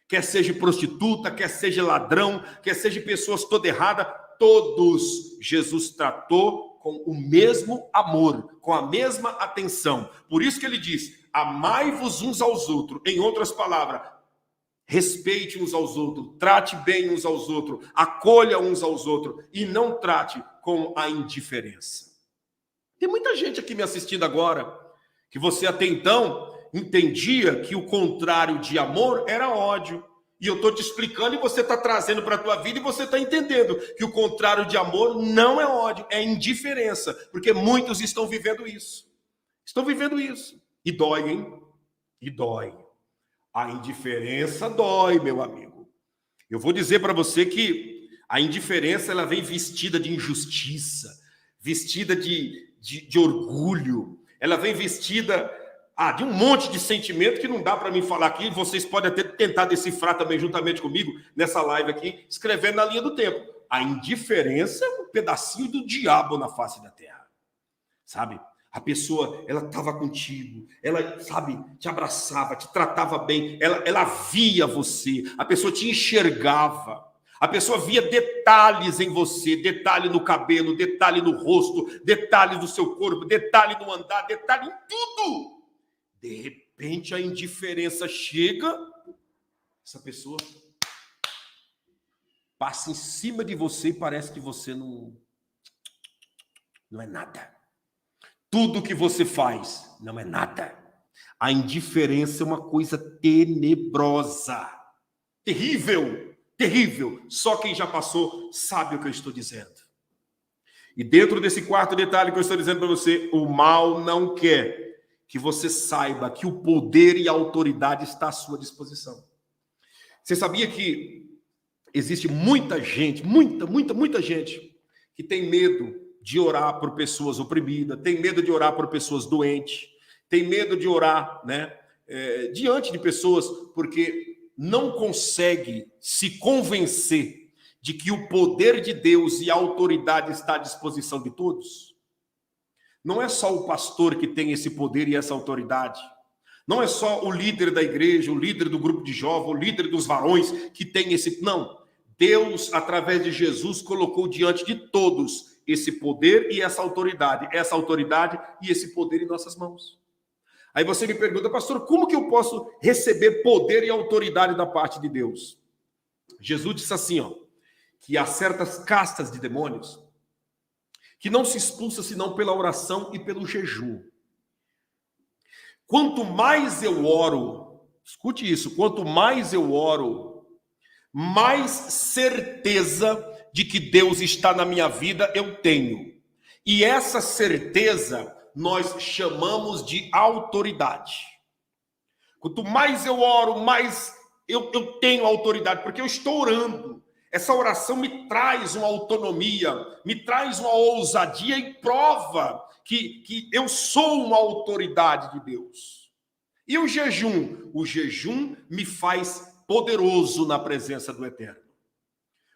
Quer seja prostituta, quer seja ladrão, quer seja pessoas toda errada, todos Jesus tratou com o mesmo amor, com a mesma atenção. Por isso que ele diz: amai-vos uns aos outros. Em outras palavras, respeite uns aos outros, trate bem uns aos outros, acolha uns aos outros e não trate com a indiferença. Tem muita gente aqui me assistindo agora que você até então entendia que o contrário de amor era ódio. E eu estou te explicando e você está trazendo para a tua vida e você está entendendo que o contrário de amor não é ódio, é indiferença. Porque muitos estão vivendo isso. Estão vivendo isso. E dói, hein? E dói. A indiferença dói, meu amigo. Eu vou dizer para você que a indiferença ela vem vestida de injustiça, vestida de orgulho. Ela vem vestida... de um monte de sentimento que não dá para mim falar aqui. Vocês podem até tentar decifrar também juntamente comigo nessa live aqui, escrevendo na linha do tempo. A indiferença é um pedacinho do diabo na face da terra. Sabe? A pessoa, ela estava contigo, ela, sabe, te abraçava, te tratava bem, ela via você, a pessoa te enxergava. A pessoa via detalhes em você, detalhe no cabelo, detalhe no rosto, detalhe do seu corpo, detalhe no andar, detalhe em tudo. De repente a indiferença chega, essa pessoa passa em cima de você e parece que você não é nada. tudo que você faz não é nada. A indiferença é uma coisa tenebrosa, terrível, terrível. Só quem já passou sabe o que eu estou dizendo. E dentro desse quarto detalhe que eu estou dizendo para você, o mal não quer que você saiba que o poder e a autoridade está à sua disposição. Você sabia que existe muita gente, muita gente que tem medo de orar por pessoas oprimidas, tem medo de orar por pessoas doentes, tem medo de orar, diante de pessoas, porque não consegue se convencer de que o poder de Deus e a autoridade está à disposição de todos? Não é só o pastor que tem esse poder e essa autoridade. Não é só o líder da igreja, o líder do grupo de jovens, o líder dos varões que tem esse... Não. Deus, através de Jesus, colocou diante de todos esse poder e essa autoridade e esse poder em nossas mãos. Aí você me pergunta, pastor, como que eu posso receber poder e autoridade da parte de Deus? Jesus disse assim, que há certas castas de demônios que não se expulsa senão pela oração e pelo jejum. Quanto mais eu oro, escute isso, quanto mais eu oro, mais certeza de que Deus está na minha vida eu tenho. E essa certeza nós chamamos de autoridade. Quanto mais eu oro, mais eu tenho autoridade, porque eu estou orando. Essa oração me traz uma autonomia, me traz uma ousadia e prova que eu sou uma autoridade de Deus. E o jejum? O jejum me faz poderoso na presença do Eterno.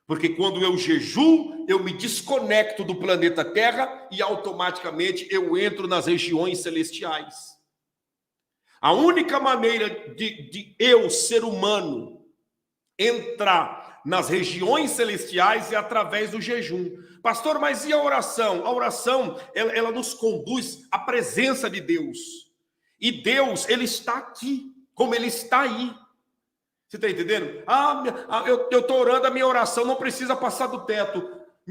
Porque quando eu jejuo, eu me desconecto do planeta Terra e automaticamente eu entro nas regiões celestiais. A única maneira de eu, ser humano, entrar nas regiões celestiais é através do jejum. Pastor, mas e a oração? A oração, ela nos conduz à presença de Deus. E Deus, ele está aqui, como ele está aí. Você está entendendo? Eu estou orando, a minha oração não precisa passar do teto.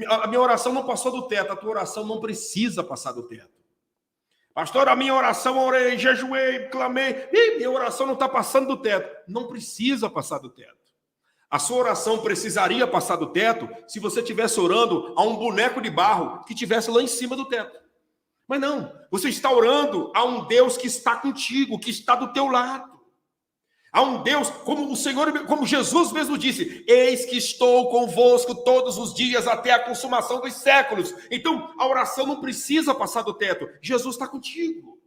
A minha oração não passou do teto, a tua oração não precisa passar do teto. Pastor, a minha oração, eu orei, jejuei, clamei, e minha oração não está passando do teto. Não precisa passar do teto. A sua oração precisaria passar do teto se você estivesse orando a um boneco de barro que estivesse lá em cima do teto. Mas não, você está orando a um Deus que está contigo, que está do teu lado. Há um Deus, como o Senhor, como Jesus mesmo disse, eis que estou convosco todos os dias até a consumação dos séculos. Então, a oração não precisa passar do teto. Jesus está contigo.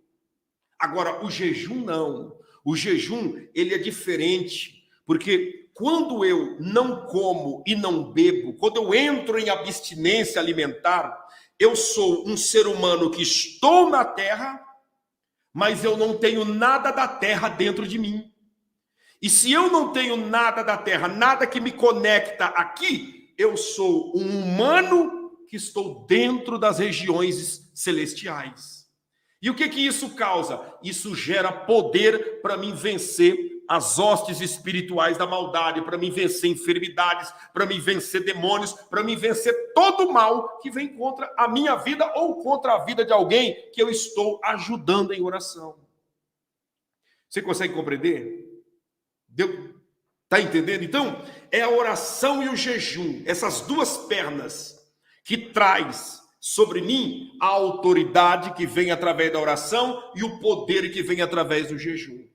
Agora, o jejum não. O jejum, ele é diferente, porque quando eu não como e não bebo, quando eu entro em abstinência alimentar, eu sou um ser humano que estou na terra, mas eu não tenho nada da terra dentro de mim. E se eu não tenho nada da terra, nada que me conecta aqui, eu sou um humano que estou dentro das regiões celestiais. E o que isso causa? Isso gera poder para mim vencer as hostes espirituais da maldade, para mim vencer enfermidades, para mim vencer demônios, para mim vencer todo o mal que vem contra a minha vida ou contra a vida de alguém que eu estou ajudando em oração. Você consegue compreender? Está entendendo? Então, é a oração e o jejum, essas duas pernas, que traz sobre mim a autoridade que vem através da oração e o poder que vem através do jejum.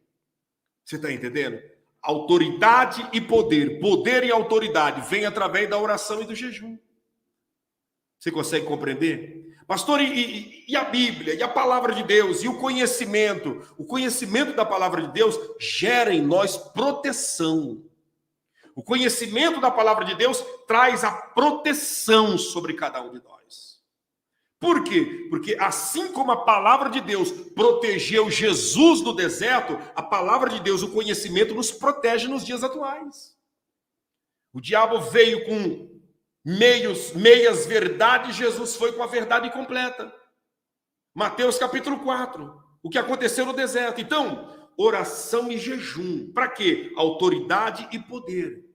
Você está entendendo? Autoridade e poder, poder e autoridade vem através da oração e do jejum. Você consegue compreender? Pastor, e a Bíblia, e a palavra de Deus, e o conhecimento da palavra de Deus gera em nós proteção. O conhecimento da palavra de Deus traz a proteção sobre cada um de nós. Por quê? Porque assim como a palavra de Deus protegeu Jesus no deserto, a palavra de Deus, o conhecimento, nos protege nos dias atuais. O diabo veio com meias verdades, Jesus foi com a verdade completa. Mateus capítulo 4, o que aconteceu no deserto. Então, oração e jejum. Para quê? Autoridade e poder.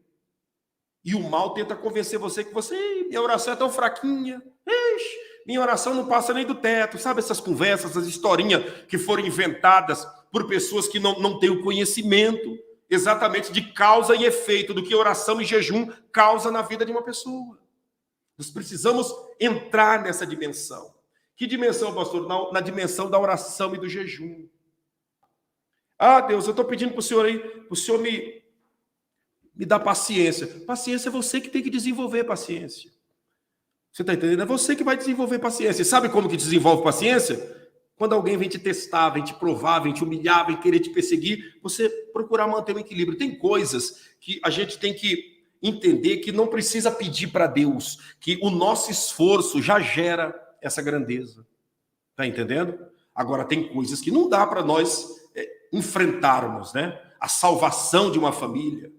E o mal tenta convencer você que minha oração é tão fraquinha. Minha oração não passa nem do teto. Sabe essas conversas, essas historinhas que foram inventadas por pessoas que não têm o conhecimento exatamente de causa e efeito do que oração e jejum causa na vida de uma pessoa. Nós precisamos entrar nessa dimensão. Que dimensão, pastor? Na dimensão da oração e do jejum. Ah, Deus, eu estou pedindo para o Senhor aí, para o Senhor me dar paciência. Paciência é você que tem que desenvolver paciência. Você está entendendo? É você que vai desenvolver paciência. E sabe como que desenvolve paciência? Quando alguém vem te testar, vem te provar, vem te humilhar, vem querer te perseguir, você procurar manter o equilíbrio. Tem coisas que a gente tem que entender que não precisa pedir para Deus, que o nosso esforço já gera essa grandeza. Está entendendo? Agora, tem coisas que não dá para nós enfrentarmos, né? A salvação de uma família.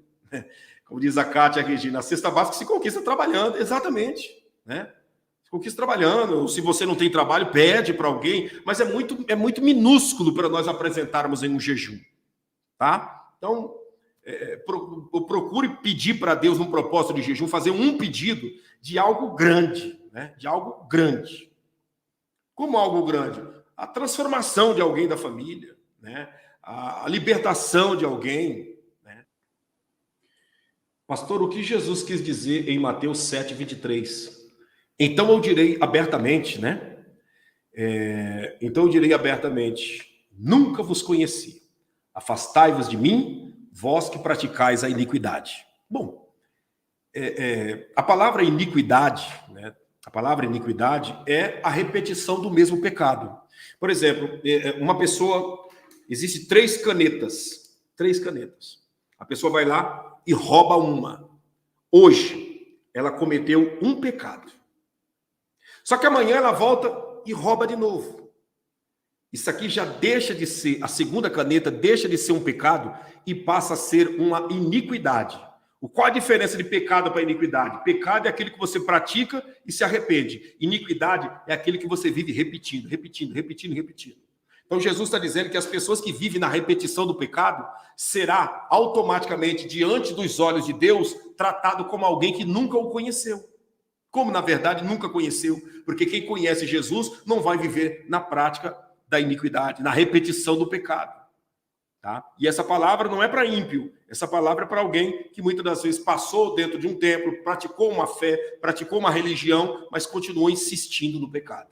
Como diz a Kátia Regina, a cesta básica se conquista trabalhando, exatamente, né? Se conquista trabalhando, ou se você não tem trabalho, pede para alguém, mas é muito minúsculo para nós apresentarmos em um jejum, tá? Então, procure pedir para Deus num propósito de jejum, fazer um pedido de algo grande, né? De algo grande. Como algo grande? A transformação de alguém da família, né? A libertação de alguém, né? Pastor, o que Jesus quis dizer em Mateus 7:23? Então eu direi abertamente, né? Então eu direi abertamente, nunca vos conheci. Afastai-vos de mim, vós que praticais a iniquidade. Bom, a palavra iniquidade, né? A palavra iniquidade é a repetição do mesmo pecado. Por exemplo, uma pessoa... Existem 3 canetas. 3 canetas. A pessoa vai lá e rouba uma. Hoje, ela cometeu um pecado. Só que amanhã ela volta e rouba de novo. Isso aqui já deixa de ser, a segunda caneta deixa de ser um pecado e passa a ser uma iniquidade. Qual a diferença de pecado para iniquidade? Pecado é aquele que você pratica e se arrepende. Iniquidade é aquele que você vive repetindo. Então Jesus está dizendo que as pessoas que vivem na repetição do pecado será automaticamente, diante dos olhos de Deus, tratado como alguém que nunca o conheceu. Como, na verdade, nunca conheceu. Porque quem conhece Jesus não vai viver na prática da iniquidade, na repetição do pecado. Tá? E essa palavra não é para ímpio. Essa palavra é para alguém que muitas das vezes passou dentro de um templo, praticou uma fé, praticou uma religião, mas continuou insistindo no pecado.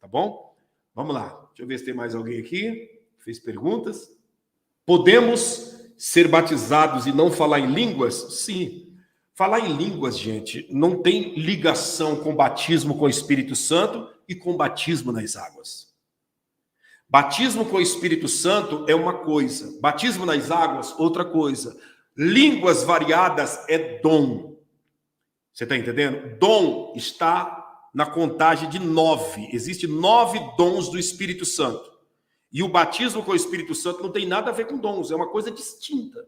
Tá bom? Vamos lá. Deixa eu ver se tem mais alguém aqui que fez perguntas. Podemos ser batizados e não falar em línguas? Sim. Falar em línguas, gente, não tem ligação com batismo com o Espírito Santo e com batismo nas águas. Batismo com o Espírito Santo é uma coisa. Batismo nas águas, outra coisa. Línguas variadas é dom. Você está entendendo? Dom está na contagem de 9. Existem 9 dons do Espírito Santo. E o batismo com o Espírito Santo não tem nada a ver com dons, é uma coisa distinta.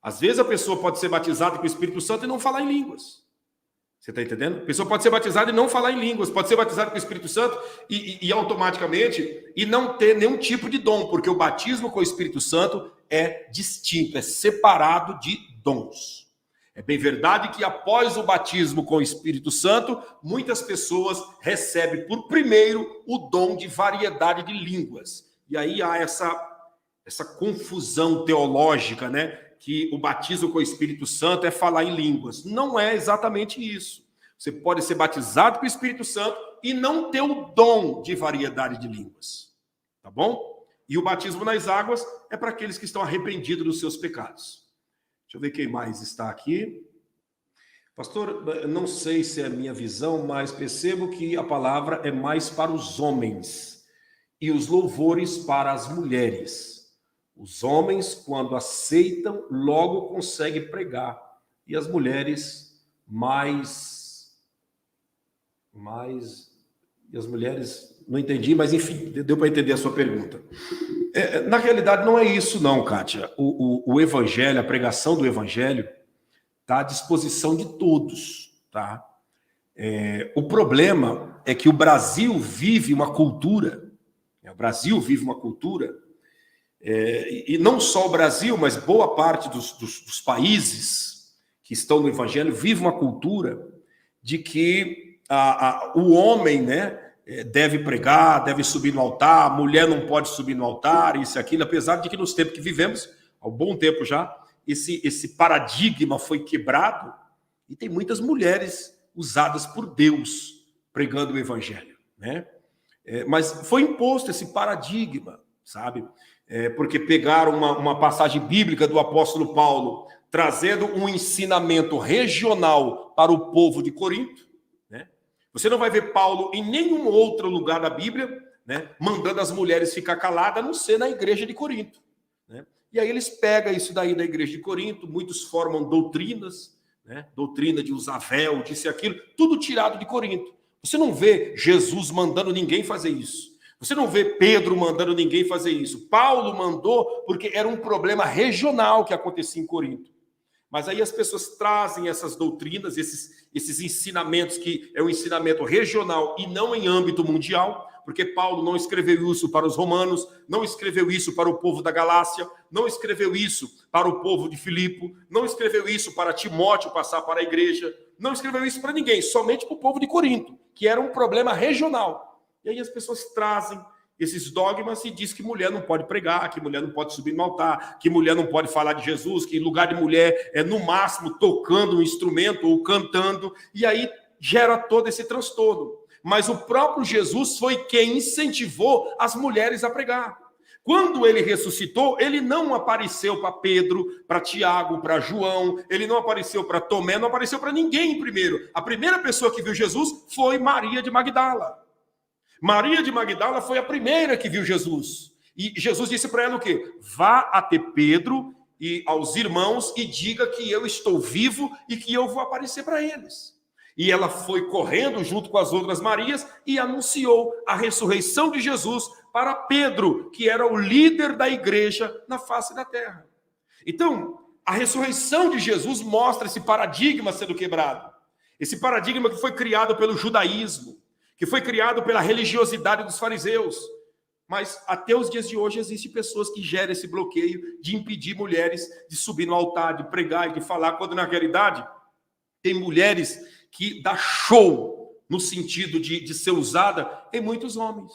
Às vezes a pessoa pode ser batizada com o Espírito Santo e não falar em línguas. Você está entendendo? A pessoa pode ser batizada e não falar em línguas, pode ser batizada com o Espírito Santo e automaticamente e não ter nenhum tipo de dom, porque o batismo com o Espírito Santo é distinto, é separado de dons. É bem verdade que após o batismo com o Espírito Santo, muitas pessoas recebem por primeiro o dom de variedade de línguas. E aí há essa confusão teológica, né? Que o batismo com o Espírito Santo é falar em línguas. Não é exatamente isso. Você pode ser batizado com o Espírito Santo e não ter o dom de variedade de línguas. Tá bom? E o batismo nas águas é para aqueles que estão arrependidos dos seus pecados. Deixa eu ver quem mais está aqui. Pastor, não sei se é a minha visão, mas percebo que a palavra é mais para os homens e os louvores para as mulheres. Os homens, quando aceitam, logo conseguem pregar. E as mulheres E as mulheres, não entendi, mas enfim, deu para entender a sua pergunta. Na realidade, não é isso não, Kátia. O evangelho, a pregação do evangelho está à disposição de todos, tá? O problema é que o Brasil vive uma cultura, e não só o Brasil, mas boa parte dos países que estão no evangelho vive uma cultura de que o homem, né, deve pregar, deve subir no altar, a mulher não pode subir no altar, isso e aquilo, apesar de que nos tempos que vivemos, há um bom tempo já, esse paradigma foi quebrado e tem muitas mulheres usadas por Deus pregando o evangelho, né? Mas foi imposto esse paradigma, sabe? Porque pegaram uma passagem bíblica do apóstolo Paulo, trazendo um ensinamento regional para o povo de Corinto, né? Você não vai ver Paulo em nenhum outro lugar da Bíblia, né, mandando as mulheres ficar caladas, a não ser na igreja de Corinto, né? E aí eles pegam isso daí da igreja de Corinto, muitos formam doutrinas, né, doutrina de usar véu, disso e aquilo, tudo tirado de Corinto. Você não vê Jesus mandando ninguém fazer isso. Você não vê Pedro mandando ninguém fazer isso. Paulo mandou porque era um problema regional que acontecia em Corinto. Mas aí as pessoas trazem essas doutrinas, esses ensinamentos, que é um ensinamento regional e não em âmbito mundial, porque Paulo não escreveu isso para os romanos, não escreveu isso para o povo da Galácia, não escreveu isso para o povo de Filipe, não escreveu isso para Timóteo passar para a igreja, não escreveu isso para ninguém, somente para o povo de Corinto, que era um problema regional. E aí as pessoas trazem esses dogmas e diz que mulher não pode pregar, que mulher não pode subir no altar, que mulher não pode falar de Jesus, que lugar de mulher é no máximo tocando um instrumento ou cantando, e aí gera todo esse transtorno. Mas o próprio Jesus foi quem incentivou as mulheres a pregar. Quando ele ressuscitou, ele não apareceu para Pedro, para Tiago, para João, ele não apareceu para Tomé, não apareceu para ninguém primeiro. A primeira pessoa que viu Jesus foi Maria de Magdala. Maria de Magdala foi a primeira que viu Jesus. E Jesus disse para ela o quê? Vá até Pedro e aos irmãos e diga que eu estou vivo e que eu vou aparecer para eles. E ela foi correndo junto com as outras Marias e anunciou a ressurreição de Jesus para Pedro, que era o líder da igreja na face da terra. Então, a ressurreição de Jesus mostra esse paradigma sendo quebrado. Esse paradigma que foi criado pelo judaísmo, que foi criado pela religiosidade dos fariseus. Mas até os dias de hoje existem pessoas que geram esse bloqueio de impedir mulheres de subir no altar, de pregar e de falar, quando na realidade tem mulheres que dá show no sentido de ser usada em muitos homens.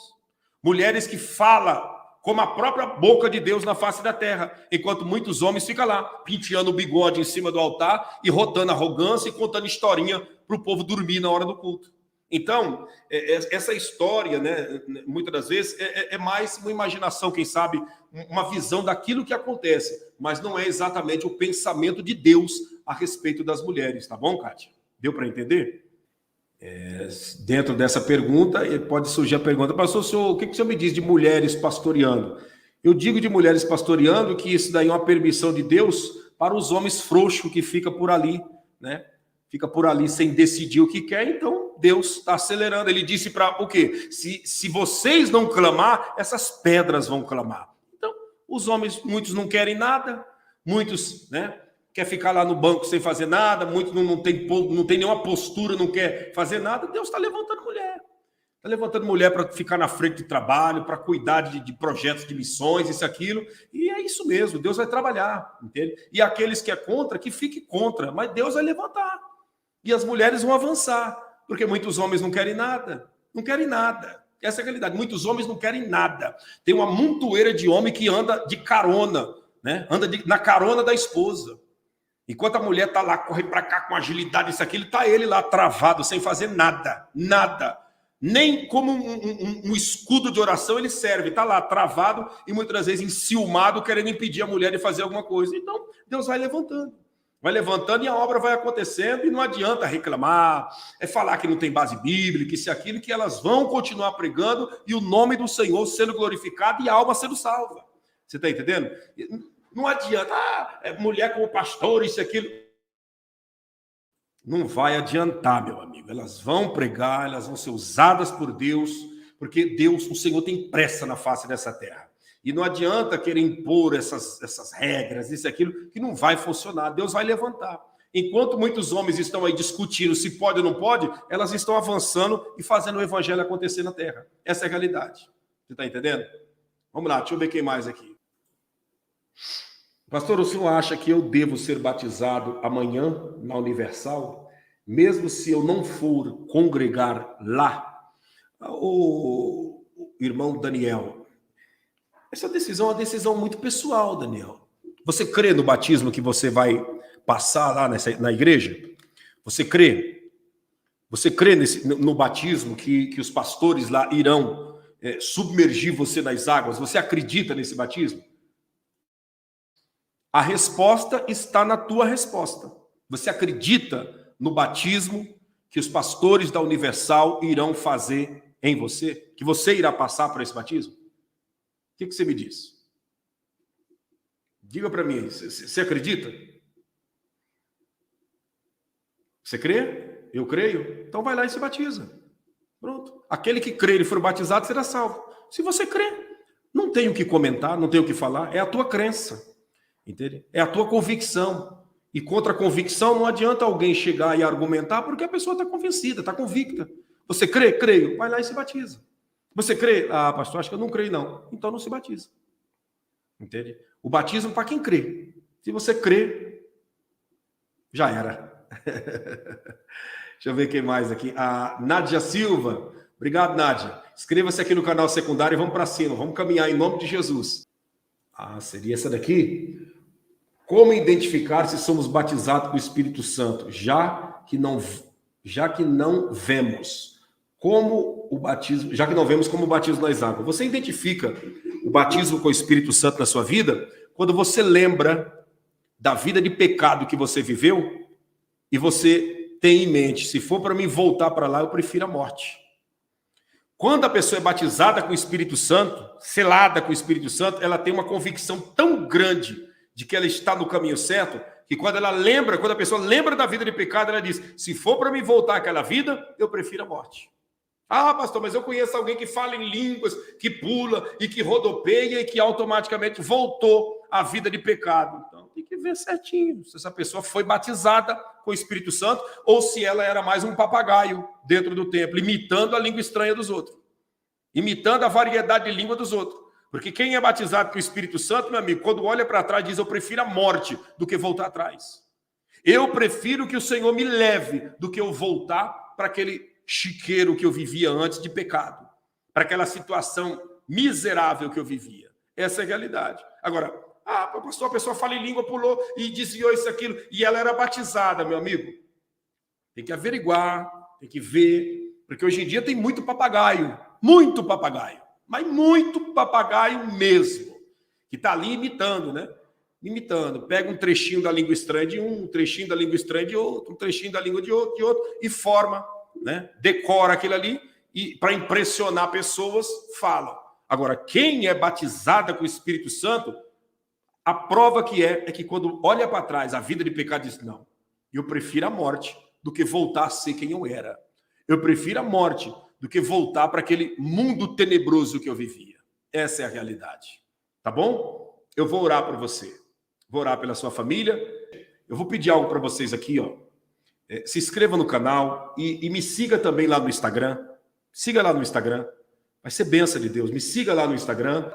Mulheres que falam como a própria boca de Deus na face da terra, enquanto muitos homens ficam lá, penteando o bigode em cima do altar e rotando arrogância e contando historinha para o povo dormir na hora do culto. Então, essa história, né, muitas das vezes, é mais uma imaginação, quem sabe, uma visão daquilo que acontece, mas não é exatamente o pensamento de Deus a respeito das mulheres, tá bom, Kátia? Deu para entender? Dentro dessa pergunta, pode surgir a pergunta, pastor, o que o senhor me diz de mulheres pastoreando? Eu digo de mulheres pastoreando que isso daí é uma permissão de Deus para os homens frouxos que ficam por ali, né? Fica por ali sem decidir o que quer, então Deus está acelerando. Ele disse para o quê? Se vocês não clamar, essas pedras vão clamar. Então, os homens, muitos não querem nada, muitos, né, quer ficar lá no banco sem fazer nada, muitos não tem nenhuma postura, não quer fazer nada. Deus está levantando mulher. Está levantando mulher para ficar na frente de trabalho, para cuidar de projetos de missões, isso, aquilo. E é isso mesmo, Deus vai trabalhar, entende? E aqueles que é contra, que fique contra, mas Deus vai levantar. E as mulheres vão avançar, porque muitos homens não querem nada. Não querem nada. Essa é a realidade. Muitos homens não querem nada. Tem uma montoeira de homem que anda de carona, né? Anda na carona da esposa. Enquanto a mulher está lá, corre para cá com agilidade, isso, aquilo, está ele lá travado, sem fazer nada. Nada. Nem como um escudo de oração ele serve. Está lá travado e muitas vezes enciumado, querendo impedir a mulher de fazer alguma coisa. Então, Deus vai levantando. Vai levantando e a obra vai acontecendo e não adianta reclamar, falar que não tem base bíblica, isso e aquilo, que elas vão continuar pregando e o nome do Senhor sendo glorificado e a alma sendo salva. Você está entendendo? Não adianta, mulher como pastor, isso e aquilo. Não vai adiantar, meu amigo. Elas vão pregar, elas vão ser usadas por Deus, porque Deus, o Senhor, tem pressa na face dessa terra. E não adianta querer impor essas regras, isso e aquilo, que não vai funcionar. Deus vai levantar. Enquanto muitos homens estão aí discutindo se pode ou não pode, elas estão avançando e fazendo o evangelho acontecer na terra. Essa é a realidade. Você está entendendo? Vamos lá, deixa eu ver quem mais aqui. Pastor, o senhor acha que eu devo ser batizado amanhã na Universal? mesmo se eu não for congregar lá, o irmão Daniel, essa decisão é uma decisão muito pessoal, Daniel. Você crê no batismo que você vai passar lá na igreja? Você crê? Você crê no batismo que os pastores lá irão submergir você nas águas? Você acredita nesse batismo? A resposta está na tua resposta. Você acredita no batismo que os pastores da Universal irão fazer em você? Que você irá passar por esse batismo? O que você me diz? Diga para mim, você acredita? Você crê? Eu creio? Então vai lá e se batiza. Pronto. Aquele que crer e for batizado será salvo. Se você crê, não tem o que comentar, não tem o que falar, é a tua crença. Entende? É a tua convicção. E contra a convicção não adianta alguém chegar e argumentar, porque a pessoa está convencida, está convicta. Você crê? Creio. Vai lá e se batiza. Você crê? Ah, pastor, acho que eu não creio não. Então não se batiza. Entende? O batismo para quem crê. Se você crê, já era. Deixa eu ver quem mais aqui. A Nádia Silva. Obrigado, Nádia. Inscreva-se aqui no canal secundário e vamos para cima. Vamos caminhar em nome de Jesus. Ah, seria essa daqui? Como identificar se somos batizados com o Espírito Santo, já que não vemos como o batismo, já que não vemos como o batismo nas águas. Você identifica o batismo com o Espírito Santo na sua vida quando você lembra da vida de pecado que você viveu e você tem em mente, se for para mim voltar para lá, eu prefiro a morte. Quando a pessoa é batizada com o Espírito Santo, selada com o Espírito Santo, ela tem uma convicção tão grande de que ela está no caminho certo, que quando a pessoa lembra da vida de pecado, ela diz, se for para me voltar àquela vida, eu prefiro a morte. Ah, pastor, mas eu conheço alguém que fala em línguas, que pula e que rodopeia e que automaticamente voltou à vida de pecado. Então, tem que ver certinho se essa pessoa foi batizada com o Espírito Santo ou se ela era mais um papagaio dentro do templo, imitando a língua estranha dos outros, imitando a variedade de língua dos outros. Porque quem é batizado com o Espírito Santo, meu amigo, quando olha para trás, diz, eu prefiro a morte do que voltar atrás. Eu prefiro que o Senhor me leve do que eu voltar para aquele chiqueiro que eu vivia antes de pecado, para aquela situação miserável que eu vivia. Essa é a realidade. Agora, pastor, a pessoa fala em língua, pulou e desviou isso, aquilo, e ela era batizada, meu amigo. Tem que averiguar, tem que ver, porque hoje em dia tem muito papagaio, mas muito papagaio mesmo, que está ali imitando, né? Imitando. Pega um trechinho da língua estranha de um trechinho da língua estranha de outro, um trechinho da língua de outro, e forma, né? Decora aquilo ali, e para impressionar pessoas, fala. Agora, quem é batizada com o Espírito Santo, a prova que é que quando olha para trás, a vida de pecado diz, não, eu prefiro a morte do que voltar a ser quem eu era. Eu prefiro a morte do que voltar para aquele mundo tenebroso que eu vivia. Essa é a realidade. Tá bom? Eu vou orar por você. Vou orar pela sua família. Eu vou pedir algo para vocês aqui, ó. Se inscreva no canal e me siga também lá no Instagram. Siga lá no Instagram. Vai ser bênção de Deus. Me siga lá no Instagram.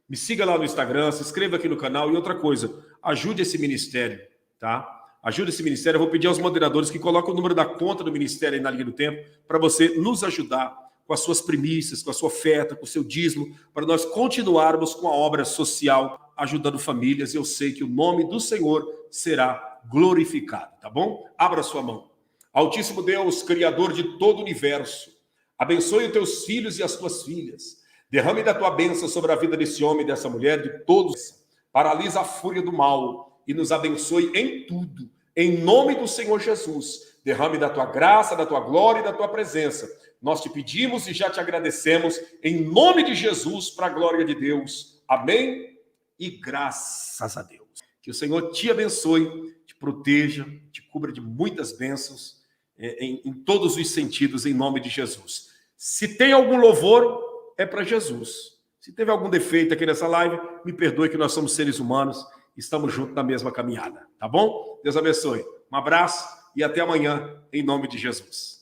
Me siga lá no Instagram. Se inscreva aqui no canal. E outra coisa, ajude esse ministério, tá? Ajude esse ministério. Eu vou pedir aos moderadores que coloquem o número da conta do ministério aí na linha do tempo para você nos ajudar com as suas primícias, com a sua oferta, com o seu dízimo, para nós continuarmos com a obra social, ajudando famílias. Eu sei que o nome do Senhor será glorificado, tá bom? Abra sua mão. Altíssimo Deus, Criador de todo o universo, abençoe os teus filhos e as tuas filhas. Derrame da tua bênção sobre a vida desse homem e dessa mulher, de todos. Paralisa a fúria do mal e nos abençoe em tudo. Em nome do Senhor Jesus, derrame da tua graça, da tua glória e da tua presença. Nós te pedimos e já te agradecemos em nome de Jesus, para a glória de Deus. Amém? E graças a Deus. Que o Senhor te abençoe, te proteja, te cubra de muitas bênçãos em todos os sentidos, em nome de Jesus. Se tem algum louvor, é para Jesus. Se teve algum defeito aqui nessa live, me perdoe, que nós somos seres humanos, estamos juntos na mesma caminhada, tá bom? Deus abençoe. Um abraço e até amanhã, em nome de Jesus.